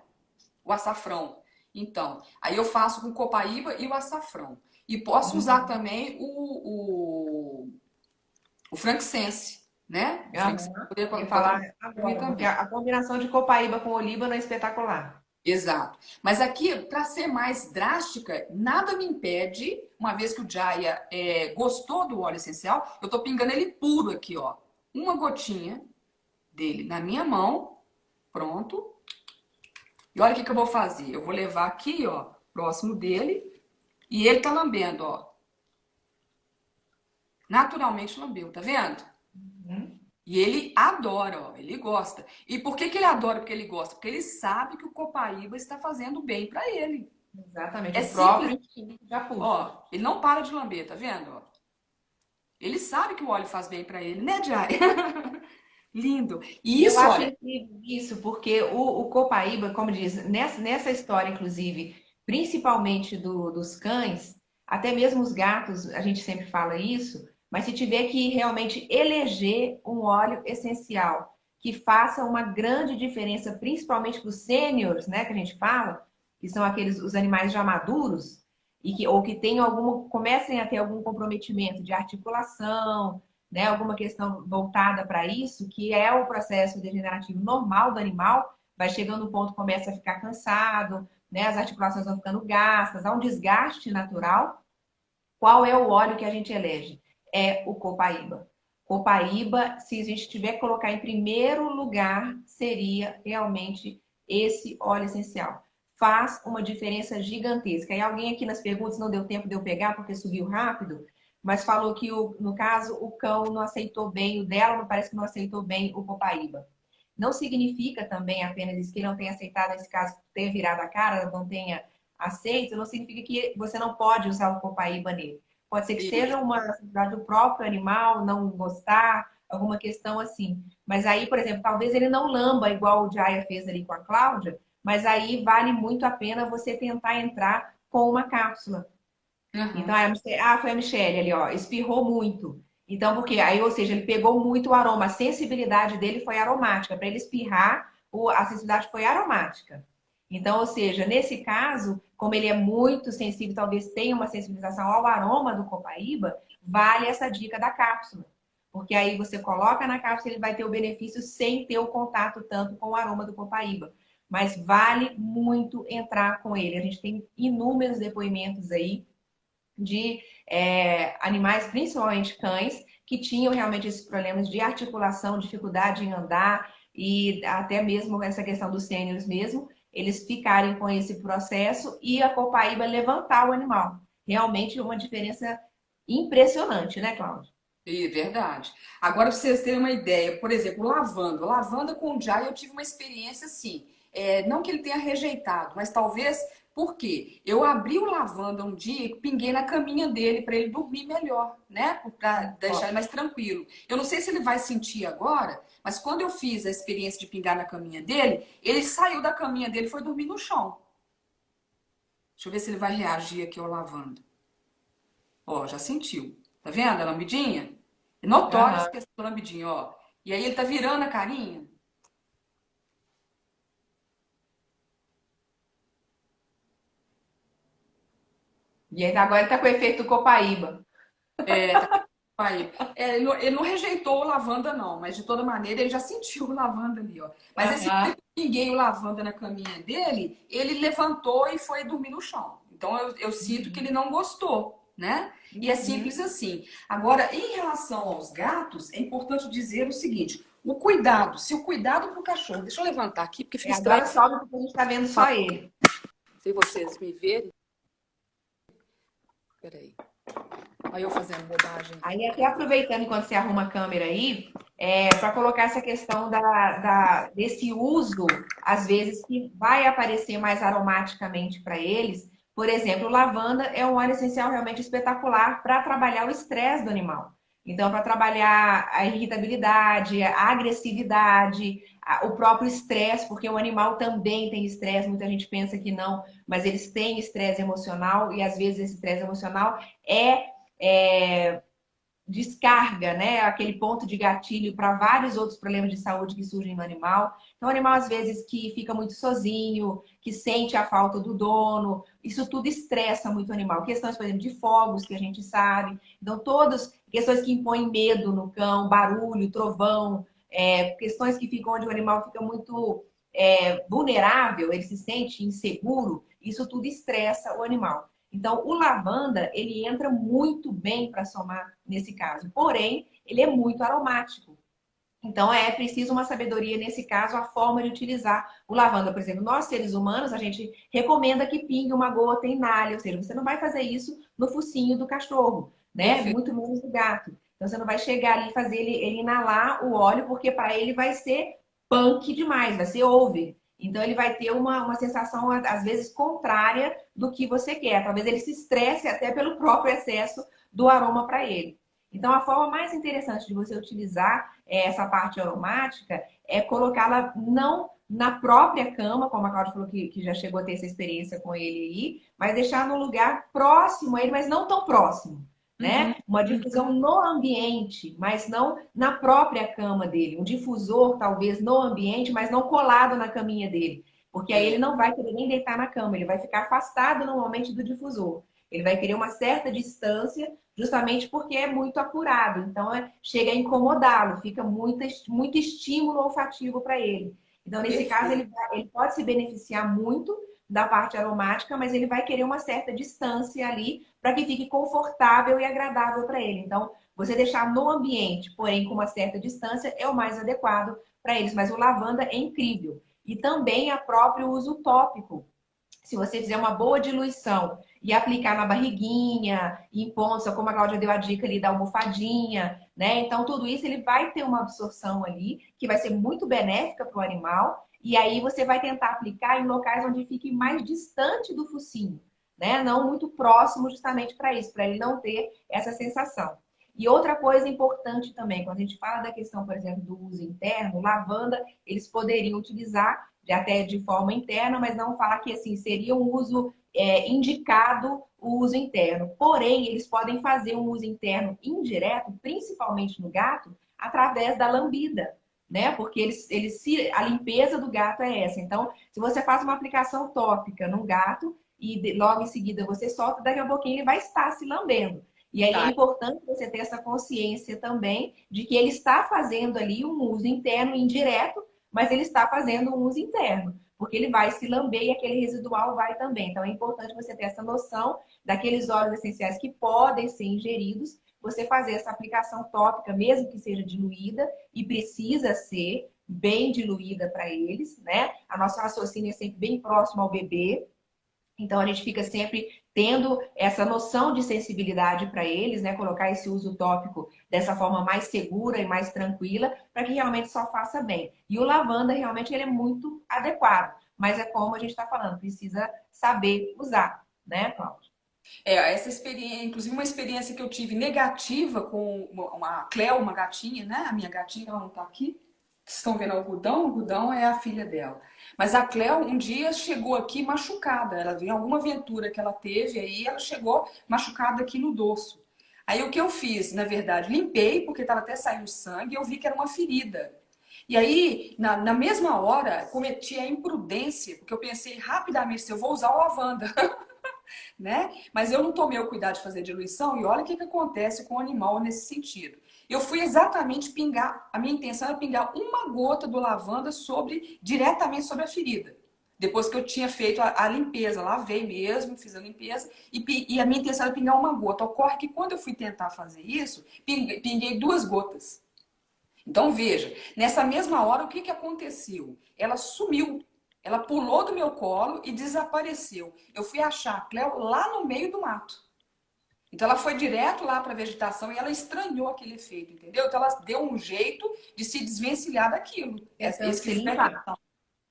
O açafrão. Então, aí eu faço com o copaíba e o açafrão. E posso usar também o frankincense, né? Poder falar agora, porque a combinação de copaíba com olíbano é espetacular. Exato. Mas aqui, para ser mais drástica, nada me impede, uma vez que o Jaya gostou do óleo essencial, eu tô pingando ele puro aqui, ó. Uma gotinha dele na minha mão, pronto. E olha o que eu vou fazer. Eu vou levar aqui, ó, próximo dele. E ele tá lambendo, ó. Naturalmente lambeu, tá vendo? Uhum. E ele adora, ó. Ele gosta. E por que ele adora? Porque ele gosta? Porque ele sabe que o copaíba está fazendo bem pra ele. Exatamente. É o próprio simples. já puxa. Ó, ele não para de lamber, tá vendo? Ó. Ele sabe que o óleo faz bem pra ele, né, Jai? Lindo. E isso, Eu acho olha. incrível isso, porque o copaíba, como diz, nessa história, inclusive, principalmente dos cães, até mesmo os gatos, a gente sempre fala isso, Mas se tiver que realmente eleger um óleo essencial que faça uma grande diferença, principalmente para os sêniores, né, que a gente fala, que são aqueles os animais já maduros e que ou que tenham algum comecem a ter algum comprometimento de articulação, né, alguma questão voltada para isso, que é o processo degenerativo normal do animal, vai chegando um ponto que começa a ficar cansado, né, as articulações vão ficando gastas, há um desgaste natural. Qual é o óleo que a gente elege? É o copaíba. Copaíba, se a gente tiver que colocar em primeiro lugar, seria realmente esse óleo essencial. Faz uma diferença gigantesca. E alguém aqui nas perguntas não deu tempo de eu pegar porque subiu rápido, mas falou que no caso o cão não aceitou bem, o dela não parece que não aceitou bem o copaíba. Não significa também apenas isso que ele não tenha aceitado, nesse caso, tenha virado a cara, não tenha aceito, não significa que você não pode usar o copaíba nele. Pode ser que seja uma necessidade do próprio animal não gostar, alguma questão assim. Mas aí, por exemplo, talvez ele não lamba igual o Jaya fez ali com a Cláudia, mas aí vale muito a pena você tentar entrar com uma cápsula. Então, Uhum. foi a Michelle ali, ó, espirrou muito. Então, porque aí, ou seja, ele pegou muito o aroma, a sensibilidade dele foi aromática. Para ele espirrar, a sensibilidade foi aromática. Então, ou seja, nesse caso, como ele é muito sensível, talvez tenha uma sensibilização ao aroma do copaíba, vale essa dica da cápsula. Porque aí você coloca na cápsula, ele vai ter o benefício sem ter o contato tanto com o aroma do copaíba. Mas vale muito entrar com ele. A gente tem inúmeros depoimentos aí de animais, principalmente cães, que tinham realmente esses problemas de articulação, dificuldade em andar e até mesmo essa questão dos sêniores mesmo, eles ficarem com esse processo e a copaíba levantar o animal. Realmente uma diferença impressionante, né, Cláudia? É verdade. Agora, para vocês terem uma ideia, por exemplo, lavanda. Lavanda com o Jai eu tive uma experiência assim. Não que ele tenha rejeitado, mas talvez porque eu abri o lavanda um dia e pinguei na caminha dele para ele dormir melhor, né? Para deixar ele mais tranquilo. Eu não sei se ele vai sentir agora, mas quando eu fiz a experiência de pingar na caminha dele, ele saiu da caminha dele e foi dormir no chão. Deixa eu ver se ele vai reagir aqui ao lavanda. Ó, já sentiu. Tá vendo a lambidinha? É notório Aham. essa questão do lambidinho, ó. E aí ele tá virando a carinha. E aí, agora ele tá com o efeito do copaíba. É, tá aí. Ele não rejeitou o lavanda, não, mas de toda maneira ele já sentiu o lavanda ali, ó. Mas esse dia Aham. que eu pinguei o lavanda na caminha dele, ele levantou e foi dormir no chão. Então eu sinto que ele não gostou, né? E é simples Uhum. assim. Agora, em relação aos gatos, é importante dizer o seguinte: o cuidado, se o cuidado para o cachorro. Deixa eu levantar aqui, porque fica estranho Agora sobe porque a gente tá vendo só ele. se vocês me verem. Peraí. Aí eu fazendo bobagem. Aí, até aproveitando enquanto você arruma a câmera aí, para colocar essa questão desse uso, às vezes, que vai aparecer mais aromaticamente para eles. Por exemplo, lavanda é um óleo essencial realmente espetacular para trabalhar o estresse do animal. Então, para trabalhar a irritabilidade, a agressividade, o próprio estresse, porque o animal também tem estresse, muita gente pensa que não, mas eles têm estresse emocional e às vezes esse estresse emocional é descarga, né? Aquele ponto de gatilho para vários outros problemas de saúde que surgem no animal. Então, o animal, às vezes, que fica muito sozinho, que sente a falta do dono, isso tudo estressa muito o animal. Questões, por exemplo, de fogos, que a gente sabe. Então, todas questões que impõem medo no cão, barulho, trovão, questões que ficam onde o animal fica muito vulnerável, ele se sente inseguro, isso tudo estressa o animal. Então, o lavanda, ele entra muito bem para somar nesse caso. Porém, ele é muito aromático. Então, é preciso uma sabedoria, nesse caso, a forma de utilizar o lavanda. Por exemplo, nós, seres humanos, a gente recomenda que pingue uma gota e inale. Ou seja, você não vai fazer isso no focinho do cachorro, né? Perfeito. Muito menos do gato. Então, você não vai chegar ali e fazer ele inalar o óleo, porque para ele vai ser punk demais, vai ser over. Então, ele vai ter uma sensação, às vezes, contrária do que você quer. Talvez ele se estresse até pelo próprio excesso do aroma para ele. Então, a forma mais interessante de você utilizar essa parte aromática é colocá-la não na própria cama, como a Cláudia falou que já chegou a ter essa experiência com ele aí, mas deixar no lugar próximo a ele, mas não tão próximo. Uhum. né? Uma difusão no ambiente, mas não na própria cama dele. Um difusor, talvez, no ambiente, mas não colado na caminha dele. Porque aí ele É, não vai querer nem deitar na cama, ele vai ficar afastado normalmente do difusor. Ele vai querer uma certa distância, justamente porque é muito apurado. Então, chega a incomodá-lo, fica muito estímulo olfativo para ele. Então, nesse caso, perfeito. ele pode se beneficiar muito da parte aromática, mas ele vai querer uma certa distância ali para que fique confortável e agradável para ele. Então, você deixar no ambiente, porém com uma certa distância, é o mais adequado para eles. Mas o lavanda é incrível. E também a próprio uso tópico. Se você fizer uma boa diluição e aplicar na barriguinha, em ponta, como a Cláudia deu a dica ali da almofadinha, né? Então, tudo isso ele vai ter uma absorção ali que vai ser muito benéfica para o animal. E aí você vai tentar aplicar em locais onde fique mais distante do focinho, né? Não muito próximo, justamente para isso, para ele não ter essa sensação. E outra coisa importante também, quando a gente fala da questão, por exemplo, do uso interno, lavanda, eles poderiam utilizar até de forma interna, mas não fala que assim seria um uso indicado o uso interno. Porém, eles podem fazer um uso interno indireto, principalmente no gato, através da lambida, né? Porque a limpeza do gato é essa. Então, se você faz uma aplicação tópica no gato e logo em seguida você solta, daqui a pouquinho ele vai estar se lambendo. E aí é Tá. importante você ter essa consciência também de que ele está fazendo ali um uso interno indireto, mas ele está fazendo um uso interno, porque ele vai se lamber e aquele residual vai também. Então é importante você ter essa noção daqueles óleos essenciais que podem ser ingeridos, você fazer essa aplicação tópica, mesmo que seja diluída, e precisa ser bem diluída para eles, né? A nossa raciocínio é sempre bem próximo ao bebê, então a gente fica sempre tendo essa noção de sensibilidade para eles, né? Colocar esse uso tópico dessa forma mais segura e mais tranquila, para que realmente só faça bem. E o lavanda realmente ele é muito adequado, mas é como a gente está falando, precisa saber usar, né, Cláudia? Essa experiência, inclusive uma experiência que eu tive negativa com uma Cleo, uma gatinha, né? A minha gatinha, ela não tá aqui. Vocês estão vendo o Algodão é a filha dela. Mas a Cleo um dia chegou aqui machucada. Ela em alguma aventura que ela teve aí, ela chegou machucada aqui no dorso. Aí o que eu fiz, na verdade, limpei, porque estava até saindo sangue, e eu vi que era uma ferida. E aí, na mesma hora, cometi a imprudência, porque eu pensei rapidamente, se eu vou usar o lavanda. Né? Mas eu não tomei o cuidado de fazer diluição e olha o que acontece com o animal nesse sentido. Eu fui exatamente pingar, a minha intenção era pingar uma gota do lavanda diretamente sobre a ferida. Depois que eu tinha feito a limpeza, lavei mesmo, fiz a limpeza e a minha intenção era pingar uma gota. Ocorre que quando eu fui tentar fazer isso, pinguei 2 gotas. Então veja, nessa mesma hora o que aconteceu? Ela sumiu. Ela pulou do meu colo e desapareceu. Eu fui achar a Cleo lá no meio do mato. Então ela foi direto lá para a vegetação e ela estranhou aquele efeito, entendeu? Então ela deu um jeito de se desvencilhar daquilo. Tentando Esse se que foi a limpar. questão.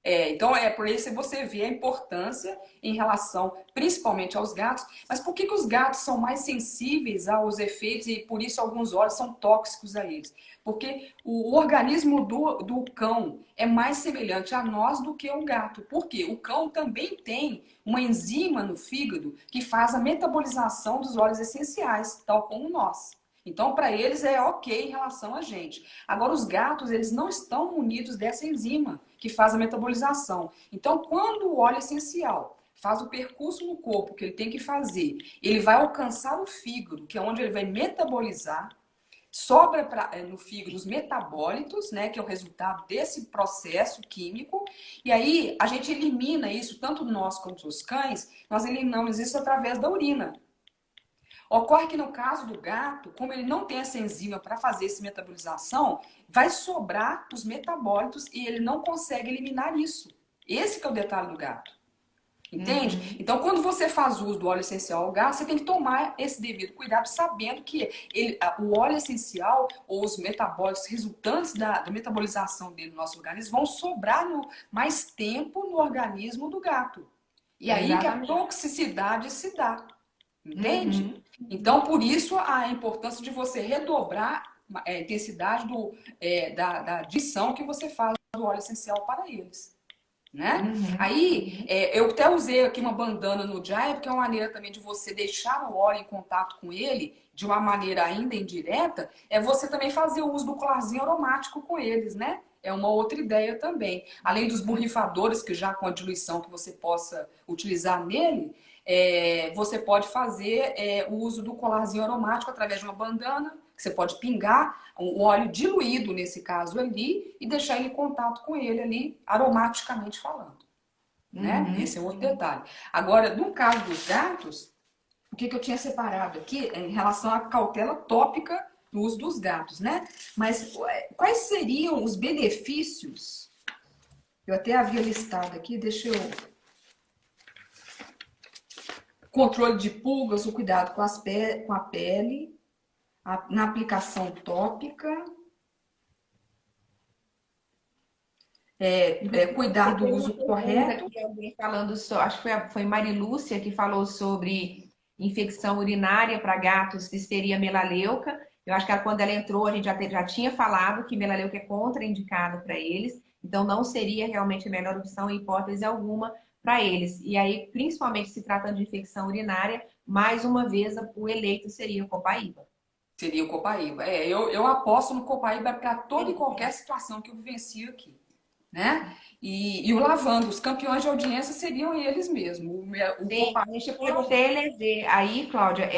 Então é por isso que você vê a importância em relação principalmente aos gatos. Mas por que os gatos são mais sensíveis aos efeitos e por isso alguns óleos são tóxicos a eles? Porque o organismo do cão é mais semelhante a nós do que o gato. Por quê? O cão também tem uma enzima no fígado que faz a metabolização dos óleos essenciais, tal como nós. Então, para eles é ok em relação a gente. Agora, os gatos, eles não estão munidos dessa enzima que faz a metabolização. Então, quando o óleo essencial faz o percurso no corpo que ele tem que fazer, ele vai alcançar o fígado, que é onde ele vai metabolizar, sobra no fígado os metabólitos, né, que é o resultado desse processo químico, e aí a gente elimina isso, tanto nós quanto os cães, nós eliminamos isso através da urina. Ocorre que no caso do gato, como ele não tem essa enzima para fazer essa metabolização, vai sobrar os metabólitos e ele não consegue eliminar isso. Esse que é o detalhe do gato. Entende? Uhum. Então, quando você faz uso do óleo essencial ao gato, você tem que tomar esse devido cuidado, sabendo que o óleo essencial ou os metabólitos resultantes da metabolização dele no nosso organismo vão sobrar mais tempo no organismo do gato. E aí que a Exatamente. toxicidade se dá. Entende? Uhum. Então, por isso, a importância de você redobrar a intensidade da adição que você faz do óleo essencial para eles. né? Aí, Uhum. eu até usei aqui uma bandana no Jai, porque é uma maneira também de você deixar o óleo em contato com ele, de uma maneira ainda indireta, é você também fazer o uso do colarzinho aromático com eles, né? É uma outra ideia também. Além dos borrifadores, que já com a diluição que você possa utilizar nele, você pode fazer o uso do colarzinho aromático através de uma bandana, que você pode pingar o óleo diluído, nesse caso ali, e deixar ele em contato com ele ali, aromaticamente falando, né? Esse é outro Uhum. detalhe. Agora, no caso dos gatos, o que eu tinha separado aqui é em relação à cautela tópica no uso dos gatos, né? Mas quais seriam os benefícios? Eu até havia listado aqui, deixa eu... Controle de pulgas, o cuidado com a pele, na aplicação tópica, Inclusive, cuidar você do fez uma uso pergunta correto. aqui, alguém falando, acho que foi Marilúcia que falou sobre infecção urinária para gatos, se seria melaleuca. Eu acho que quando ela entrou, a gente já tinha falado que melaleuca é contraindicado para eles, então não seria realmente a melhor opção em hipótese alguma para eles. E aí, principalmente se tratando de infecção urinária, mais uma vez o eleito seria o copaíba. Seria o Copaíba. Eu aposto no Copaíba para toda e qualquer situação que eu vivencio aqui, né? E o Lavanda, os campeões de audiência seriam eles mesmos. O Sim, Copaíba a gente e o pode Lavanda. até eleger. Aí, Cláudia,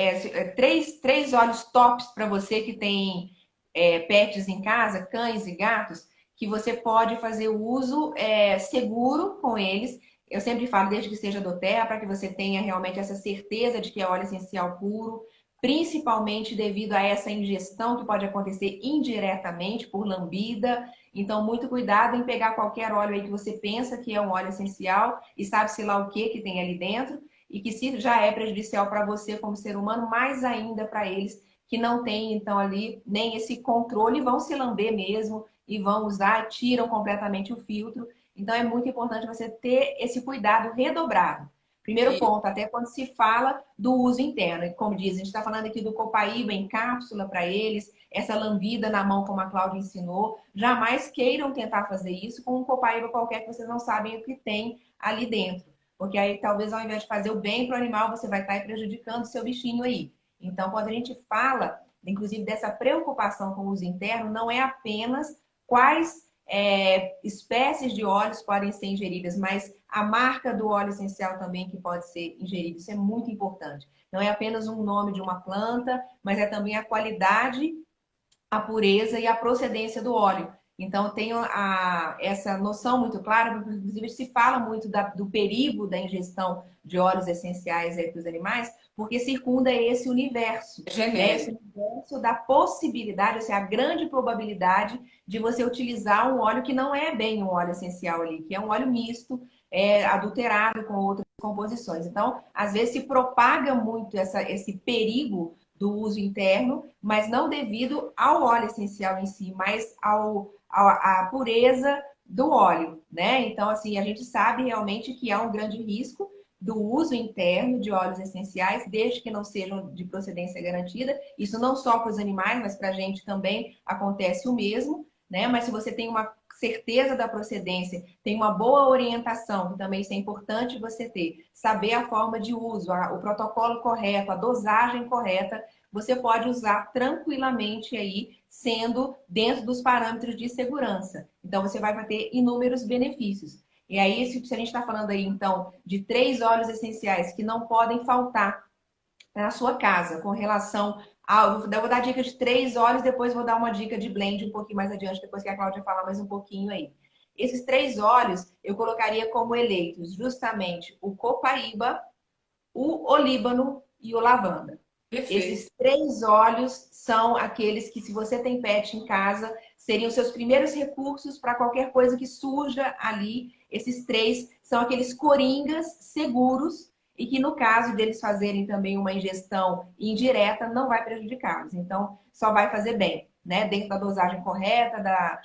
três olhos tops para você que tem pets em casa, cães e gatos, que você pode fazer o uso seguro com eles. Eu sempre falo, desde que seja do terra, para que você tenha realmente essa certeza de que é óleo essencial puro, principalmente devido a essa ingestão que pode acontecer indiretamente por lambida. Então, muito cuidado em pegar qualquer óleo aí que você pensa que é um óleo essencial e sabe-se lá o que tem ali dentro, e que se já é prejudicial para você como ser humano, mais ainda para eles que não têm, então, ali nem esse controle, vão se lamber mesmo e vão usar, tiram completamente o filtro. Então, é muito importante você ter esse cuidado redobrado. Primeiro E, ponto, até quando se fala do uso interno. E como diz, a gente está falando aqui do Copaíba em cápsula para eles, essa lambida na mão, como a Cláudia ensinou. Jamais queiram tentar fazer isso com um Copaíba qualquer que vocês não sabem o que tem ali dentro. Porque aí talvez ao invés de fazer o bem para o animal, você vai estar prejudicando o seu bichinho aí. Então, quando a gente fala, inclusive, dessa preocupação com o uso interno, não é apenas quais espécies de óleos podem ser ingeridas, mas a marca do óleo essencial também que pode ser ingerido. Isso é muito importante. Não é apenas um nome de uma planta, mas é também a qualidade, a pureza e a procedência do óleo. Então, tenho essa noção muito clara, porque inclusive se fala muito do perigo da ingestão de óleos essenciais para os animais, porque circunda esse universo, né? Esse genérico. universo da possibilidade, ou seja, a grande probabilidade de você utilizar um óleo que não é bem um óleo essencial ali, que é um óleo misto, adulterado com outras composições. Então, às vezes se propaga muito esse perigo do uso interno, mas não devido ao óleo essencial em si, mas à pureza do óleo, né? Então, assim, a gente sabe realmente que há um grande risco do uso interno de óleos essenciais, desde que não sejam de procedência garantida. Isso não só para os animais, mas para a gente também acontece o mesmo, né? Mas se você tem uma certeza da procedência, tem uma boa orientação, que também isso é importante você ter, saber a forma de uso, o protocolo correto, a dosagem correta, você pode usar tranquilamente aí, sendo dentro dos parâmetros de segurança. Então, você vai ter inúmeros benefícios. E aí, se a gente está falando aí, então, de três óleos essenciais que não podem faltar na sua casa, com relação ao... Eu vou dar dica de três óleos, depois vou dar uma dica de blend um pouquinho mais adiante, depois que a Cláudia falar mais um pouquinho aí. Esses três óleos eu colocaria como eleitos justamente o copaíba, o olíbano e o lavanda. Perfeito. Esses três óleos são aqueles que, se você tem pet em casa, seriam seus primeiros recursos para qualquer coisa que surja ali. Esses três são aqueles coringas seguros e que, no caso deles fazerem também uma ingestão indireta, não vai prejudicá-los. Então, só vai fazer bem, né? Dentro da dosagem correta,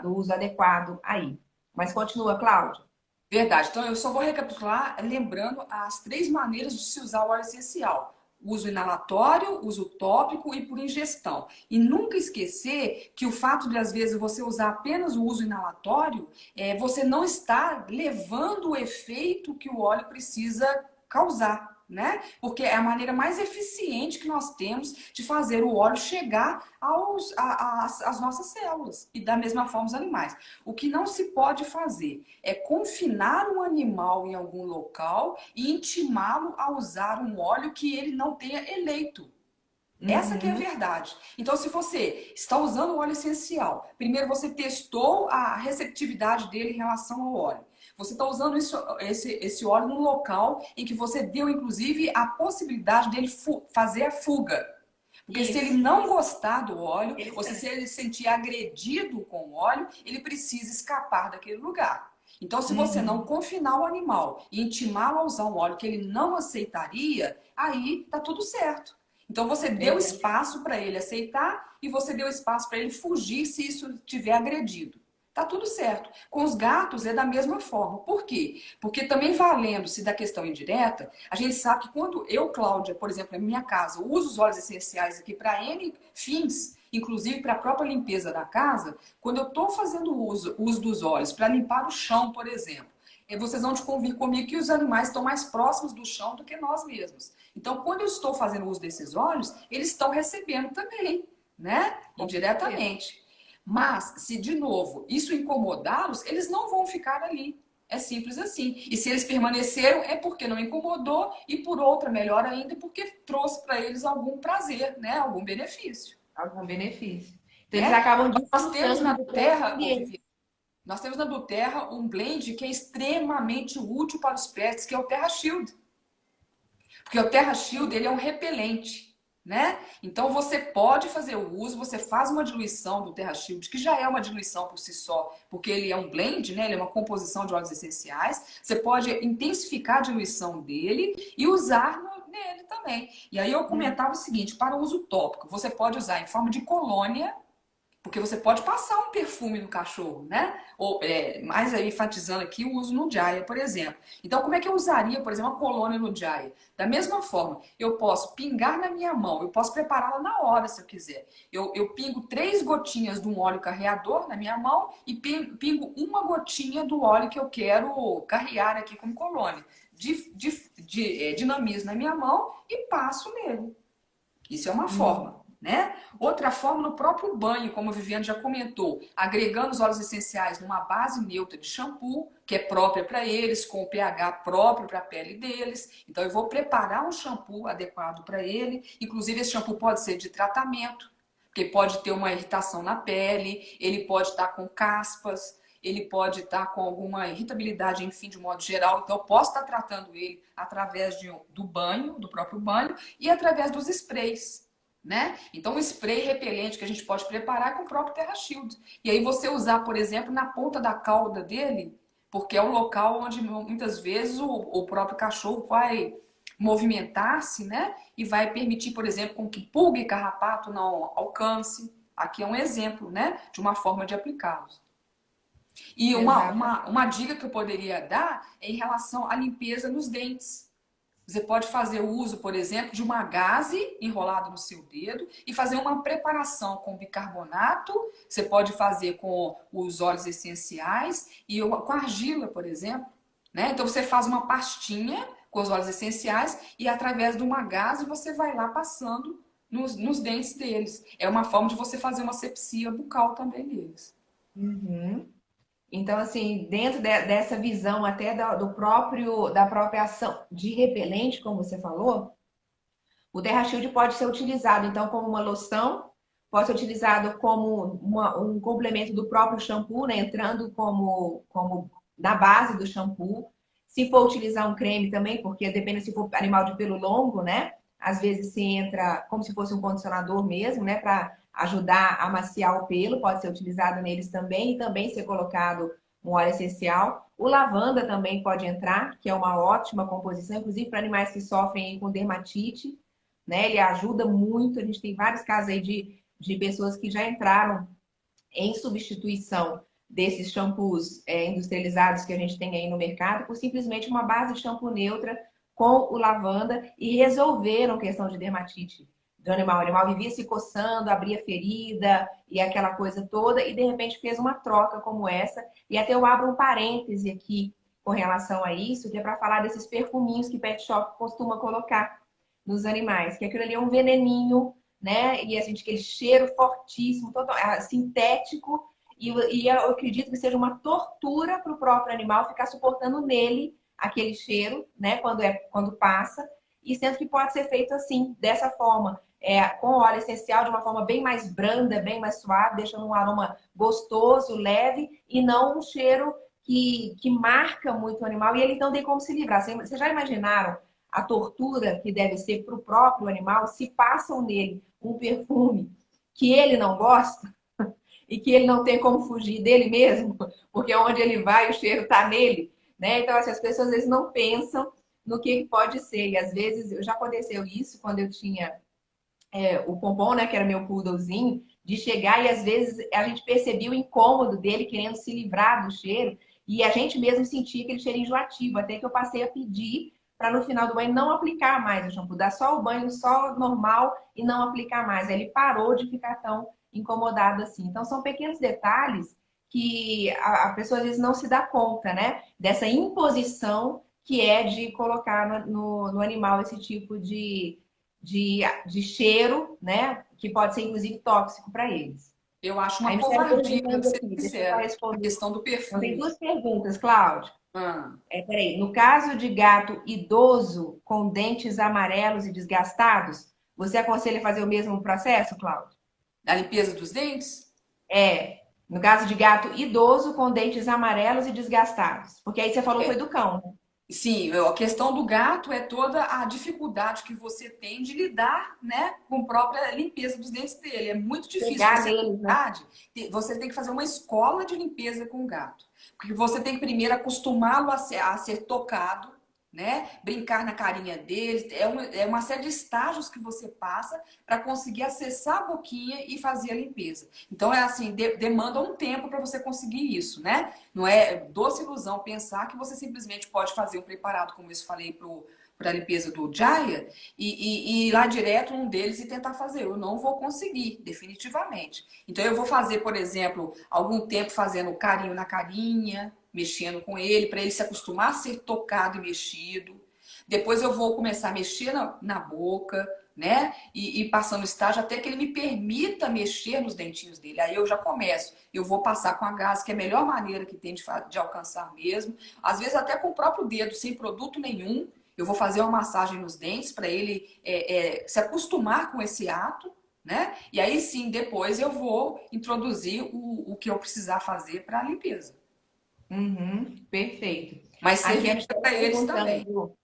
do uso adequado aí. Mas continua, Cláudia. Verdade. Então, eu só vou recapitular lembrando as três maneiras de se usar o óleo essencial. uso inalatório, uso tópico e por ingestão. E nunca esquecer que o fato de, às vezes, você usar apenas o uso inalatório, você não está levando o efeito que o óleo precisa causar, né? Porque é a maneira mais eficiente que nós temos de fazer o óleo chegar às nossas células e da mesma forma os animais. O que não se pode fazer é confinar um animal em algum local e intimá-lo a usar um óleo que ele não tenha eleito. Essa que é a Uhum. verdade. Então, se você está usando o óleo essencial, primeiro você testou a receptividade dele em relação ao óleo. Você está usando esse óleo num local em que você deu, inclusive, a possibilidade dele fazer a fuga. Porque se ele Isso. não gostar do óleo, ou se Interessante. ele se sentir agredido com o óleo, ele precisa escapar daquele lugar. Então, se você não Uhum. confinar o animal e intimá-lo a usar um óleo que ele não aceitaria, aí tá tudo certo. Então, você deu Verdade. espaço para ele aceitar e você deu espaço para ele fugir se isso tiver agredido. Tá tudo certo. Com os gatos é da mesma forma. Por quê? Porque também valendo-se da questão indireta, a gente sabe que quando eu, Cláudia, por exemplo, na minha casa, uso os óleos essenciais aqui para N fins, inclusive para a própria limpeza da casa, quando eu estou fazendo uso dos óleos para limpar o chão, por exemplo, vocês vão te convir comigo que os animais estão mais próximos do chão do que nós mesmos. Então, quando eu estou fazendo uso desses óleos, eles estão recebendo também, né? Com certeza. Indiretamente. Mas, se de novo isso incomodá-los, eles não vão ficar ali. É simples assim. E se eles permaneceram, é porque não incomodou, e por outra, melhor ainda, porque trouxe para eles algum prazer, né? Algum benefício, Algum benefício. Então, eles né? acabam Nós temos desfrutando na do próprio Terra, ambiente. nós temos na Duterra um blend que é extremamente útil para os pets, que é o Terra Shield. Porque o Terra Shield, ele é um repelente, né? Então você pode fazer o uso, você faz uma diluição do Terra Shield, que já é uma diluição por si só, porque ele é um blend, né? Ele é uma composição de óleos essenciais. Você pode intensificar a diluição dele e usar nele também. E aí eu Uhum. comentava o seguinte, para o uso tópico, você pode usar em forma de colônia, porque você pode passar um perfume no cachorro, né? Ou, mais aí enfatizando aqui o uso no Jaya, por exemplo. Então, como é que eu usaria, por exemplo, uma colônia no Jaya? Da mesma forma, eu posso pingar na minha mão, eu posso prepará-la na hora, se eu quiser. Eu pingo 3 gotinhas de um óleo carreador na minha mão e pingo uma gotinha do óleo que eu quero carrear aqui como colônia. Dinamizo na minha mão e passo nele. Isso é uma Uhum. forma, né? Outra forma, no próprio banho, como a Viviane já comentou, agregando os óleos essenciais numa base neutra de shampoo, que é própria para eles, com o pH próprio para a pele deles. Então, eu vou preparar um shampoo adequado para ele. Inclusive, esse shampoo pode ser de tratamento, porque pode ter uma irritação na pele, ele pode estar com caspas, ele pode estar com alguma irritabilidade, enfim, de modo geral. Então, eu posso estar tratando ele através do banho, do próprio banho, e através dos sprays, né? Então, o spray repelente que a gente pode preparar é com o próprio Terra Shield. E aí você usar, por exemplo, na ponta da cauda dele, porque é um local onde muitas vezes o próprio cachorro vai movimentar-se, né? E vai permitir, por exemplo, com que pulga e carrapato não alcance. Aqui é um exemplo, né? De uma forma de aplicá-los. E Exatamente. uma dica que eu poderia dar é em relação à limpeza nos dentes. Você pode fazer o uso, por exemplo, de uma gaze enrolado no seu dedo e fazer uma preparação com bicarbonato. Você pode fazer com os óleos essenciais e com argila, por exemplo. Né? Então você faz uma pastinha com os óleos essenciais e através de uma gaze você vai lá passando nos dentes deles. É uma forma de você fazer uma asepsia bucal também deles. Uhum. Então, assim, dentro dessa visão até da própria ação de repelente, como você falou, o Terra Shield pode ser utilizado, então, como uma loção, pode ser utilizado como um complemento do próprio shampoo, né? Entrando como na base do shampoo. Se for utilizar um creme também, porque depende se for animal de pelo longo, né? Às vezes se entra como se fosse um condicionador mesmo, né? Para ajudar a maciar o pelo, pode ser utilizado neles também, e também ser colocado um óleo essencial. O lavanda também pode entrar, que é uma ótima composição, inclusive para animais que sofrem com dermatite, né? Ele ajuda muito. A gente tem vários casos aí de pessoas que já entraram em substituição desses shampoos industrializados que a gente tem aí no mercado por simplesmente uma base de shampoo neutra com o lavanda e resolveram questão de dermatite do animal. O animal vivia se coçando, abria ferida e aquela coisa toda, e de repente fez uma troca como essa. E até eu abro um parêntese aqui com relação a isso, que é para falar desses perfuminhos que Pet Shop costuma colocar nos animais, que aquilo ali é um veneninho, né? E a gente, aquele cheiro fortíssimo, total, sintético, e eu acredito que seja uma tortura para o próprio animal ficar suportando nele aquele cheiro, né? Quando passa, e sendo que pode ser feito assim, dessa forma. Com óleo essencial de uma forma bem mais branda, bem mais suave, deixando um aroma gostoso, leve, e não um cheiro que marca muito o animal e ele não tem como se livrar. Vocês já imaginaram a tortura que deve ser para o próprio animal se passam nele um perfume que ele não gosta e que ele não tem como fugir dele mesmo, porque onde ele vai o cheiro está nele, né? Então, assim, as pessoas às vezes não pensam no que pode ser. E às vezes já aconteceu isso quando eu tinha o Pompom, né, que era meu poodlezinho, de chegar e às vezes a gente percebia o incômodo dele querendo se livrar do cheiro e a gente mesmo sentia aquele cheiro enjoativo, até que eu passei a pedir para no final do banho não aplicar mais o shampoo, dar só o banho só normal e não aplicar mais. Aí ele parou de ficar tão incomodado assim. Então são pequenos detalhes que a pessoa às vezes não se dá conta, né? Dessa imposição que é de colocar no animal esse tipo de cheiro, né? Que pode ser inclusive tóxico para eles. Eu acho Aí uma me está covardia, para perguntando ser aqui, deixa eu só sincera, a responder. questão do Então, tem perfume. duas perguntas, Cláudio. Ah, Peraí, no caso de gato idoso com dentes amarelos e desgastados, você aconselha fazer o mesmo processo, Cláudio? a limpeza dos dentes? No caso de gato idoso com dentes amarelos e desgastados. Porque aí você falou foi do cão, né? Sim, a questão do gato é toda a dificuldade que você tem de lidar, né, com a própria limpeza dos dentes dele. É muito difícil Pegar você, na neles, né? verdade, você tem que fazer uma escola de limpeza com o gato. Porque você tem que primeiro acostumá-lo a ser tocado, né, brincar na carinha dele. É uma série de estágios que você passa para conseguir acessar a boquinha e fazer a limpeza. Então, é assim, demanda um tempo para você conseguir isso, né? Não é doce ilusão pensar que você simplesmente pode fazer um preparado, como eu falei, para a limpeza do Jaya e ir lá direto num deles e tentar fazer. Eu não vou conseguir, definitivamente. Então eu vou fazer, por exemplo, algum tempo fazendo carinho na carinha, mexendo com ele, para ele se acostumar a ser tocado e mexido. Depois eu vou começar a mexer na boca, né? E passando estágio até que ele me permita mexer nos dentinhos dele. Aí eu já começo. Eu vou passar com a gás, que é a melhor maneira que tem de alcançar mesmo. Às vezes até com o próprio dedo, sem produto nenhum. Eu vou fazer uma massagem nos dentes para ele se acostumar com esse ato, né? E aí sim, depois eu vou introduzir o que eu precisar fazer para a limpeza. Uhum, perfeito. Mas Aqui a servir Michelle para eles também. perguntando.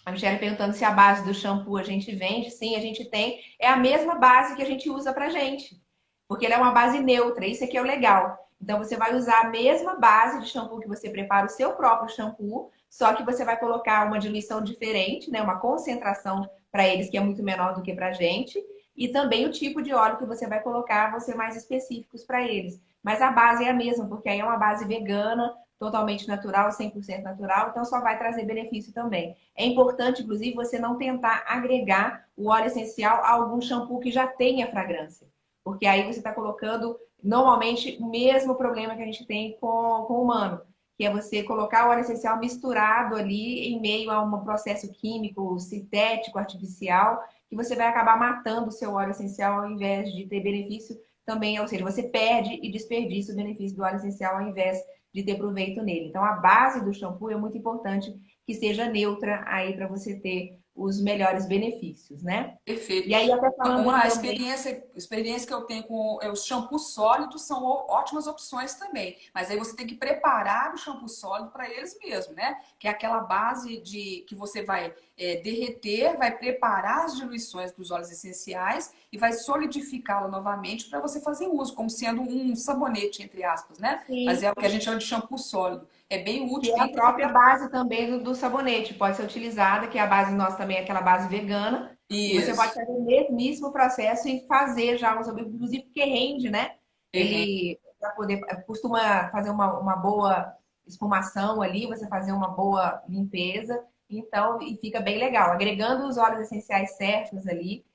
A Michelle perguntando se a base do shampoo a gente vende. Sim, a gente tem. É a mesma base que a gente usa pra gente. Porque ela é uma base neutra. Isso aqui é o legal. Então, você vai usar a mesma base de shampoo que você prepara o seu próprio shampoo, só que você vai colocar uma diluição diferente, né? Uma concentração para eles que é muito menor do que pra gente. E também o tipo de óleo que você vai colocar vão ser mais específicos para eles. Mas a base é a mesma, porque aí é uma base vegana, totalmente natural, 100% natural, então só vai trazer benefício também. É importante, inclusive, você não tentar agregar o óleo essencial a algum shampoo que já tenha fragrância. Porque aí você está colocando, normalmente, o mesmo problema que a gente tem com o humano, que é você colocar o óleo essencial misturado ali em meio a um processo químico, sintético, artificial, que você vai acabar matando o seu óleo essencial ao invés de ter benefício também, ou seja, você perde e desperdiça o benefício do óleo essencial ao invés de ter proveito nele. Então, a base do shampoo é muito importante que seja neutra aí para você ter os melhores benefícios, né? E Perfeito. aí, até falando Uma também, experiência que eu tenho com os shampoos sólidos são ótimas opções também. Mas aí você tem que preparar o shampoo sólido para eles mesmo, né? Que é aquela base de que você vai derreter, vai preparar as diluições dos óleos essenciais e vai solidificá-lo novamente para você fazer uso, como sendo um sabonete, entre aspas, né? Mas sim, é o que a gente chama de shampoo sólido. É bem que útil, é a bem própria tranquilo. base também do sabonete, pode ser utilizada, que é a base nossa também é aquela base vegana, e você pode Isso. fazer o mesmo processo e fazer já um sabonete, inclusive porque rende, né? Ele para poder costuma fazer uma boa espumação ali, você fazer uma boa limpeza. Então, e fica bem legal. Agregando os óleos essenciais certos ali,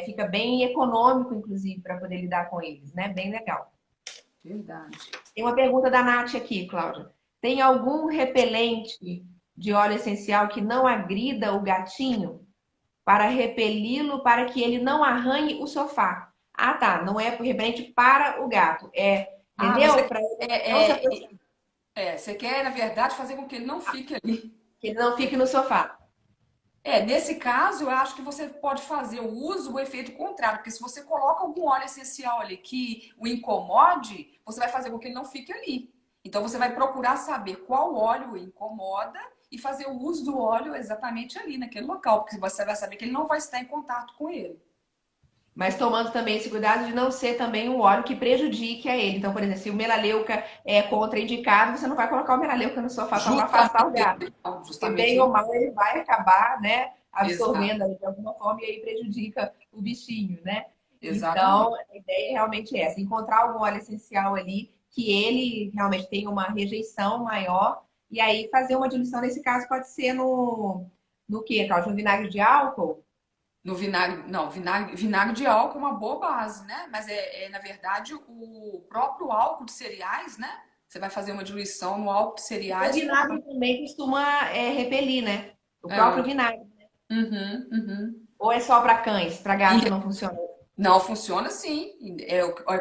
fica bem econômico, inclusive, para poder lidar com eles, né? Bem legal. Verdade. Tem uma pergunta da Nath aqui, Cláudia. Tem algum repelente de óleo essencial que não agrida o gatinho para repeli-lo para que ele não arranhe o sofá? Ah, tá. Não é repelente para o gato. Ah, Entendeu? você Para ele não se é, é, aproximar, você quer, na verdade, fazer com que ele não fique ali. que ele não fique no sofá. Nesse caso, eu acho que você pode fazer o uso, o efeito contrário, porque se você coloca algum óleo essencial ali que o incomode, você vai fazer com que ele não fique ali. Então você vai procurar saber qual óleo o incomoda e fazer o uso do óleo exatamente ali, naquele local, porque você vai saber que ele não vai estar em contato com ele. Mas tomando também esse cuidado de não ser também um óleo que prejudique a ele. Então, por exemplo, se o melaleuca é contraindicado, você não vai colocar o melaleuca no sofá só para afastar o Justamente gato. não, Porque justamente bem ou não. mal ele vai acabar, né, Exato, absorvendo ali de alguma forma e aí prejudica o bichinho, né? exatamente. Então, a ideia é realmente essa, encontrar algum óleo essencial ali que ele realmente tenha uma rejeição maior e aí fazer uma diluição, nesse caso pode ser no quê, Cláudio? No vinagre de álcool? No vinagre, não, vinagre de álcool é uma boa base, né? Mas na verdade, o próprio álcool de cereais, né? Você vai fazer uma diluição no álcool de Porque o cereais. vinagre também costuma repelir, né? O próprio É, vinagre. uhum, uhum. Ou é só para cães, para gato não funciona? Não, funciona sim.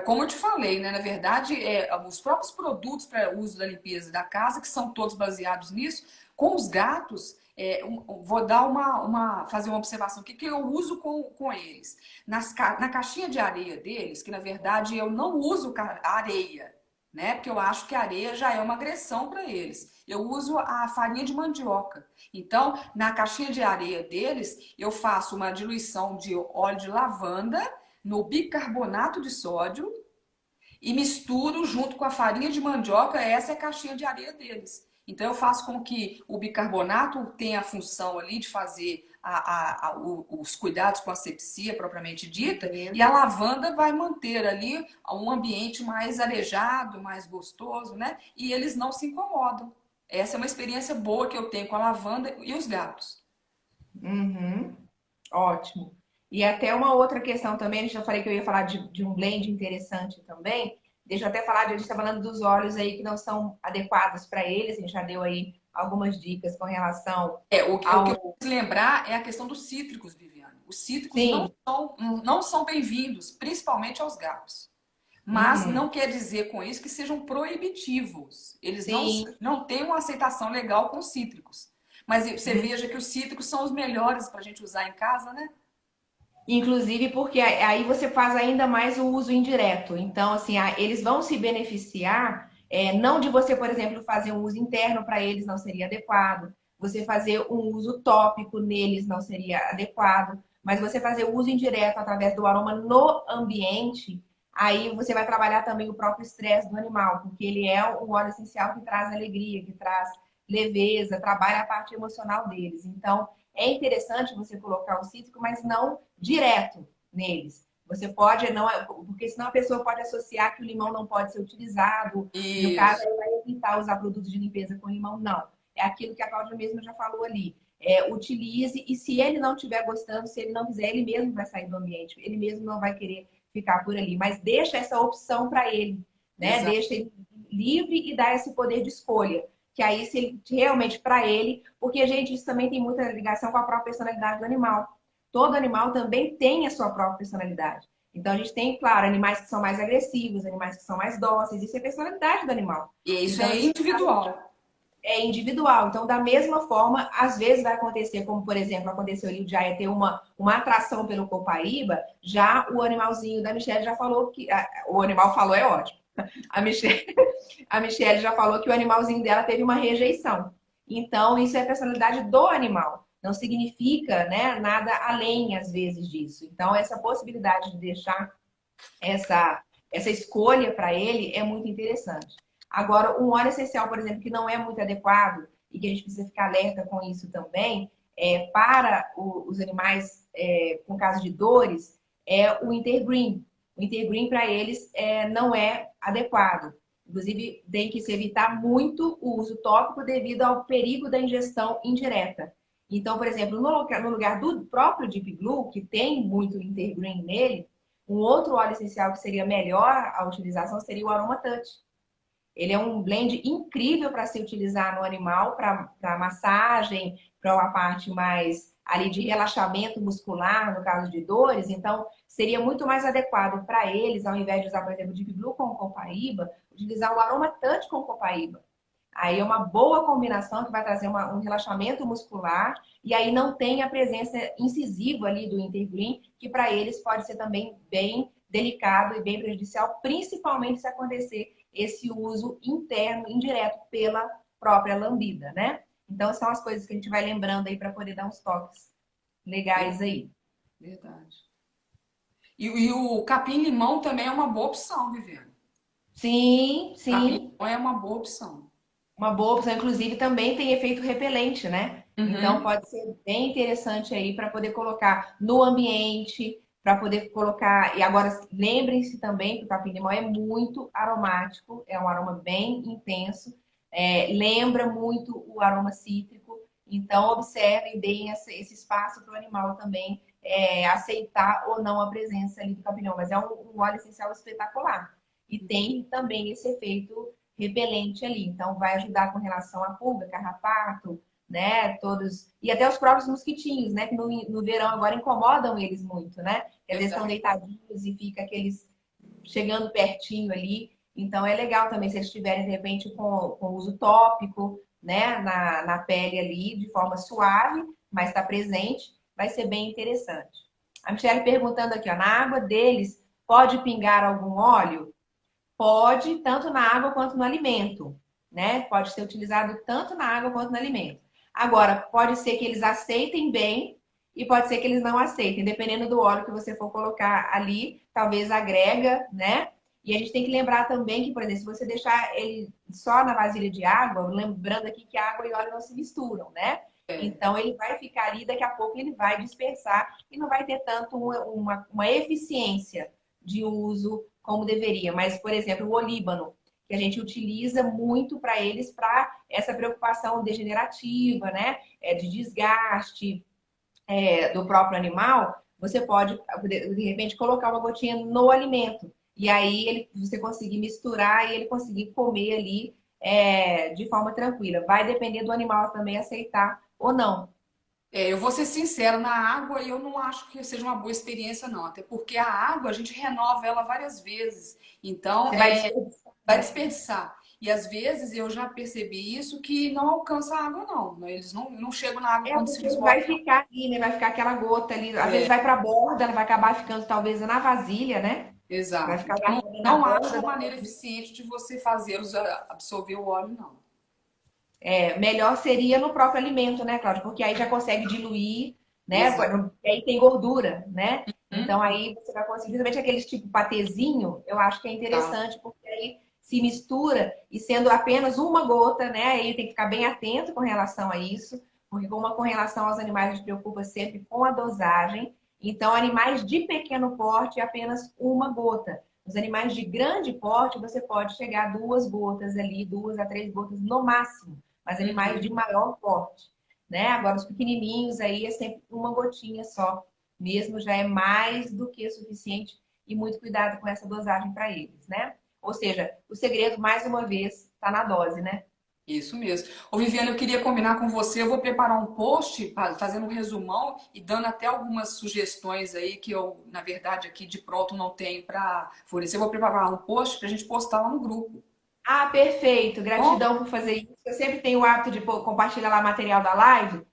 Como eu te falei, né? Na verdade, os próprios produtos para uso da limpeza da casa, que são todos baseados nisso, com os gatos, vou dar fazer uma observação. O que eu uso com eles? Na caixinha de areia deles, que na verdade eu não uso areia, né? Porque eu acho que a areia já é uma agressão para eles. Eu uso a farinha de mandioca. Então, na caixinha de areia deles, eu faço uma diluição de óleo de lavanda no bicarbonato de sódio e misturo junto com a farinha de mandioca. Essa é a caixinha de areia deles. Então eu faço com que o bicarbonato tenha a função ali de fazer os cuidados com a asepsia propriamente dita, e a Beleza. lavanda vai manter ali um ambiente mais arejado, mais gostoso, né? E eles não se incomodam. Essa é uma experiência boa que eu tenho com a lavanda e os gatos. Uhum. Ótimo. E até uma outra questão também, já falei que eu ia falar de um blend interessante também. Deixa eu até falar, a gente está falando dos óleos aí que não são adequados para eles, a gente já deu aí algumas dicas com relação O que eu ao. preciso lembrar é a questão dos cítricos, Viviane. Os cítricos Sim. não são bem-vindos, principalmente aos gatos. Mas Uhum. não quer dizer com isso que sejam proibitivos. Eles Sim. não têm uma aceitação legal com cítricos. Mas você Uhum. veja que os cítricos são os melhores para a gente usar em casa, né? Inclusive porque aí você faz ainda mais o uso indireto. Então, assim, eles vão se beneficiar, não de você, por exemplo, fazer um uso interno para eles não seria adequado, você fazer um uso tópico neles não seria adequado, mas você fazer o uso indireto através do aroma no ambiente, aí você vai trabalhar também o próprio estresse do animal, porque ele é um óleo essencial que traz alegria, que traz leveza, trabalha a parte emocional deles. Então, é interessante você colocar o cítrico, mas não direto neles. Você pode, não, porque senão a pessoa pode associar que o limão não pode ser utilizado, e no caso Isso. aí vai evitar usar produtos de limpeza com limão. Não. É aquilo que a Cláudia mesmo já falou ali. Utilize, e se ele não estiver gostando, se ele não quiser, ele mesmo vai sair do ambiente, ele mesmo não vai querer ficar por ali. Mas deixa essa opção para ele, né? Exato. Deixa ele livre e dá esse poder de escolha. Que aí, se ele realmente para ele, porque, gente, isso também tem muita ligação com a própria personalidade do animal. Todo animal também tem a sua própria personalidade. Então, a gente tem, claro, animais que são mais agressivos, animais que são mais dóceis, isso é a personalidade do animal. E isso Então, é isso individual. é individual. Então, da mesma forma, às vezes vai acontecer, como por exemplo, aconteceu ali o Jaya ter uma atração pelo copaíba, já o animalzinho da Michelle já falou que. O animal falou, é ótimo. A Michelle, a Michelle já falou que o animalzinho dela teve uma rejeição. Então, isso é a personalidade do animal. Não significa, né, nada além, às vezes, disso. Então, essa possibilidade de deixar essa escolha para ele é muito interessante. Agora, um óleo essencial, por exemplo, que não é muito adequado e que a gente precisa ficar alerta com isso também, para os animais com caso de dores, é o Intergreen. O Intergreen para eles não é adequado. Inclusive, tem que se evitar muito o uso tópico devido ao perigo da ingestão indireta. Então, por exemplo, no lugar do próprio Deep Blue, que tem muito Intergreen nele, um outro óleo essencial que seria melhor a utilização seria o Aroma Touch. Ele é um blend incrível para se utilizar no animal, para massagem, para uma parte mais ali de relaxamento muscular, no caso de dores. Então, seria muito mais adequado para eles, ao invés de usar, por exemplo, Deep Blue com copaíba, utilizar o Aroma Touch com copaíba. Aí é uma boa combinação que vai trazer um relaxamento muscular e aí não tem a presença incisiva ali do Intergreen, que para eles pode ser também bem delicado e bem prejudicial, principalmente se acontecer esse uso interno, indireto, pela própria lambida, né? Então, são as coisas que a gente vai lembrando aí para poder dar uns toques legais aí. Verdade. E o capim-limão também é uma boa opção, Viviane. Sim, sim. Capim-limão é uma boa opção. Uma boa opção, inclusive, também tem efeito repelente, né? Então, Uhum. pode ser bem interessante aí para poder colocar no ambiente, para poder colocar. E agora, lembrem-se também que o capim-limão é muito aromático, é um aroma bem intenso, lembra muito o aroma cítrico. Então, observem, deem esse espaço para o animal também aceitar ou não a presença ali do capim-limão. Mas é um óleo essencial espetacular. E tem também esse efeito repelente ali. Então, vai ajudar com relação à pulga, carrapato, né? Todos. E até os próprios mosquitinhos, né? Que no verão agora incomodam eles muito, né? Às vezes estão Verdade. deitadinhos e fica aqueles chegando pertinho ali. Então, é legal também se eles estiverem, de repente, com uso tópico, né? Na pele ali, de forma suave, mas está presente, vai ser bem interessante. A Michelle perguntando aqui, ó, na água deles pode pingar algum óleo? Pode, tanto na água quanto no alimento, né? Pode ser utilizado tanto na água quanto no alimento. Agora, pode ser que eles aceitem bem e pode ser que eles não aceitem, dependendo do óleo que você for colocar ali, talvez agrega, né? E a gente tem que lembrar também que, por exemplo, se você deixar ele só na vasilha de água, lembrando aqui que água e óleo não se misturam, né? É. Então ele vai ficar ali, daqui a pouco ele vai dispersar e não vai ter tanto uma eficiência de uso como deveria. Mas, por exemplo, o olíbano, que a gente utiliza muito para eles, para essa preocupação degenerativa, né? De desgaste do próprio animal, você pode, de repente, colocar uma gotinha no alimento. E aí você conseguir misturar e ele conseguir comer ali de forma tranquila. Vai depender do animal também aceitar ou não. Eu vou ser sincera, na água eu não acho que seja uma boa experiência, não. Até porque a água a gente renova ela várias vezes. Então, Você vai desperdiçar, vai né? desperdiçar. E às vezes eu já percebi isso que não alcança a água, não. Eles não chegam na água quando se Porque ele esgota. vai ficar ali, né? Vai ficar aquela gota ali. Às vezes É, vai para a borda, ela vai acabar ficando talvez na vasilha, né? Vai exato. ficar Então, guardada na não acho borda uma da maneira vasilha. eficiente de você fazê-los absorver o óleo, não. Melhor seria no próprio alimento, né, Cláudia? Porque aí já consegue diluir, né? Exato. Aí tem gordura, né? Então Hum? aí você vai conseguir, principalmente aqueles tipo patezinho, eu acho que é Tá. interessante, porque aí se mistura e sendo apenas uma gota, né? Aí tem que ficar bem atento com relação a isso, porque com relação aos animais a gente preocupa sempre com a dosagem. Então, animais de pequeno porte, apenas uma gota. Os animais de grande porte, você pode chegar a 2 gotas ali, 2 a 3 gotas no máximo, mas animais de Uhum. maior porte, né? Agora, os pequenininhos aí é sempre uma gotinha só, mesmo já é mais do que suficiente e muito cuidado com essa dosagem para eles, né? Ou seja, o segredo, mais uma vez, está na dose, né? Isso mesmo. Ô, Viviane, eu queria combinar com você. Eu vou preparar um post fazendo um resumão e dando até algumas sugestões aí que eu, na verdade, aqui de pronto não tenho para fornecer. Eu vou preparar um post para a gente postar lá no grupo. Ah, perfeito. Bom, Gratidão por fazer isso. Eu sempre tenho o hábito de compartilhar lá material da live.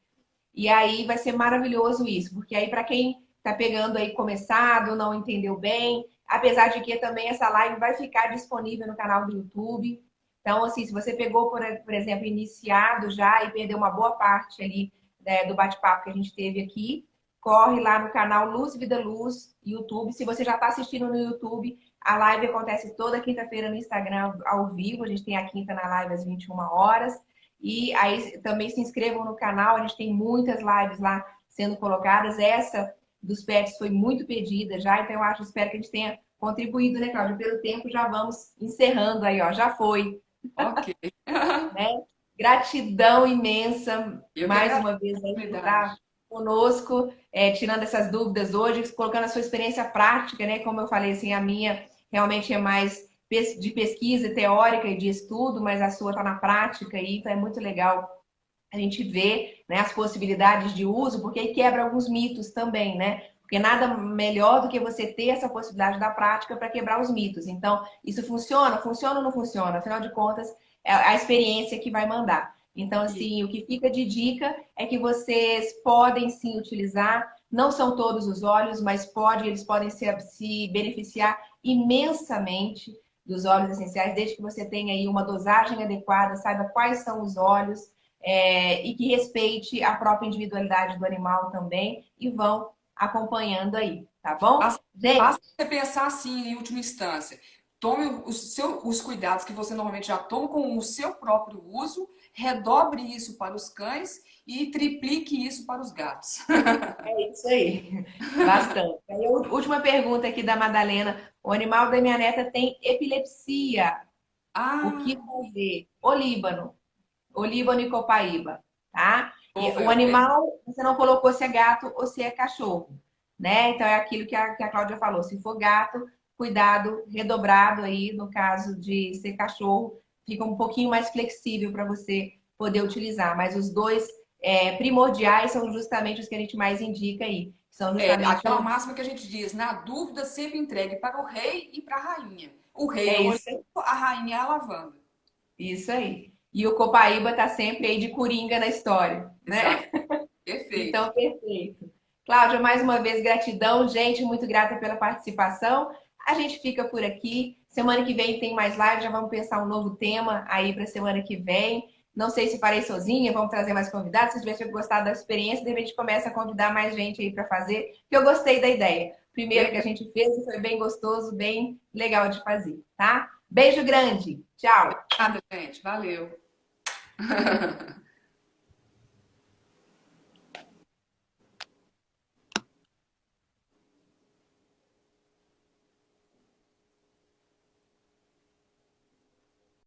E aí vai ser maravilhoso isso, porque aí para quem está pegando aí começado, não entendeu bem, apesar de que também essa live vai ficar disponível no canal do YouTube. Então, assim, se você pegou, por exemplo, iniciado já e perdeu uma boa parte ali, né, do bate-papo que a gente teve aqui, corre lá no canal Luz Vida Luz, YouTube. Se você já está assistindo no YouTube, a live acontece toda quinta-feira no Instagram ao vivo. A gente tem a quinta na live às 21 horas. E aí também se inscrevam no canal, a gente tem muitas lives lá sendo colocadas. Essa dos pets foi muito pedida já, então espero que a gente tenha contribuído, né, Cláudia? Pelo tempo, já vamos encerrando aí, ó. Já foi, Ok. né? Gratidão imensa, Eu que mais agradeço uma vez, a aí, por estar oportunidade. conosco, tirando essas dúvidas hoje, colocando a sua experiência prática, né? Como eu falei, assim, a minha realmente é mais de pesquisa teórica e de estudo, mas a sua está na prática aí, então é muito legal a gente ver, né, as possibilidades de uso, porque aí quebra alguns mitos também, né? Porque nada melhor do que você ter essa possibilidade da prática para quebrar os mitos. Então, isso funciona? Funciona ou não funciona? Afinal de contas, é a experiência que vai mandar. Então, E assim, o que fica de dica é que vocês podem sim utilizar. Não são todos os óleos, mas eles podem se beneficiar imensamente dos óleos essenciais, desde que você tenha aí uma dosagem adequada, saiba quais são os óleos, e que respeite a própria individualidade do animal também e vão acompanhando aí, tá bom? basta, Gente, basta você pensar assim, em última instância. Tome os cuidados que você normalmente já toma com o seu próprio uso, redobre isso para os cães e triplique isso para os gatos. é isso aí. Bastante. Aí, a última pergunta aqui da Madalena. O animal da minha neta tem epilepsia. O que Ah, fazer? O Líbano e copaíba, tá? E o é, animal, você não colocou se é gato ou se é cachorro, né? Então é aquilo que a Cláudia falou. Se for gato, cuidado redobrado aí, no caso de ser cachorro, fica um pouquinho mais flexível para você poder utilizar. Mas os dois primordiais são justamente os que a gente mais indica aí. São justamente aquela máxima que a gente diz, na dúvida, sempre entregue para o rei e para a rainha. O rei é o isso, olheiro, a rainha é a lavanda. isso aí. E o copaíba tá sempre aí de coringa na história, Exato, né? perfeito. Então, perfeito. Cláudia, mais uma vez, gratidão. Gente, muito grata pela participação. A gente fica por aqui. Semana que vem tem mais live, já vamos pensar um novo tema aí para semana que vem. Não sei se farei sozinha, vamos trazer mais convidados. Se tiver gostado da experiência, de repente começa a convidar mais gente aí para fazer, que eu gostei da ideia. Primeira que a gente fez e foi bem gostoso, bem legal de fazer, tá? Beijo grande. Tchau. Obrigada, gente. Valeu.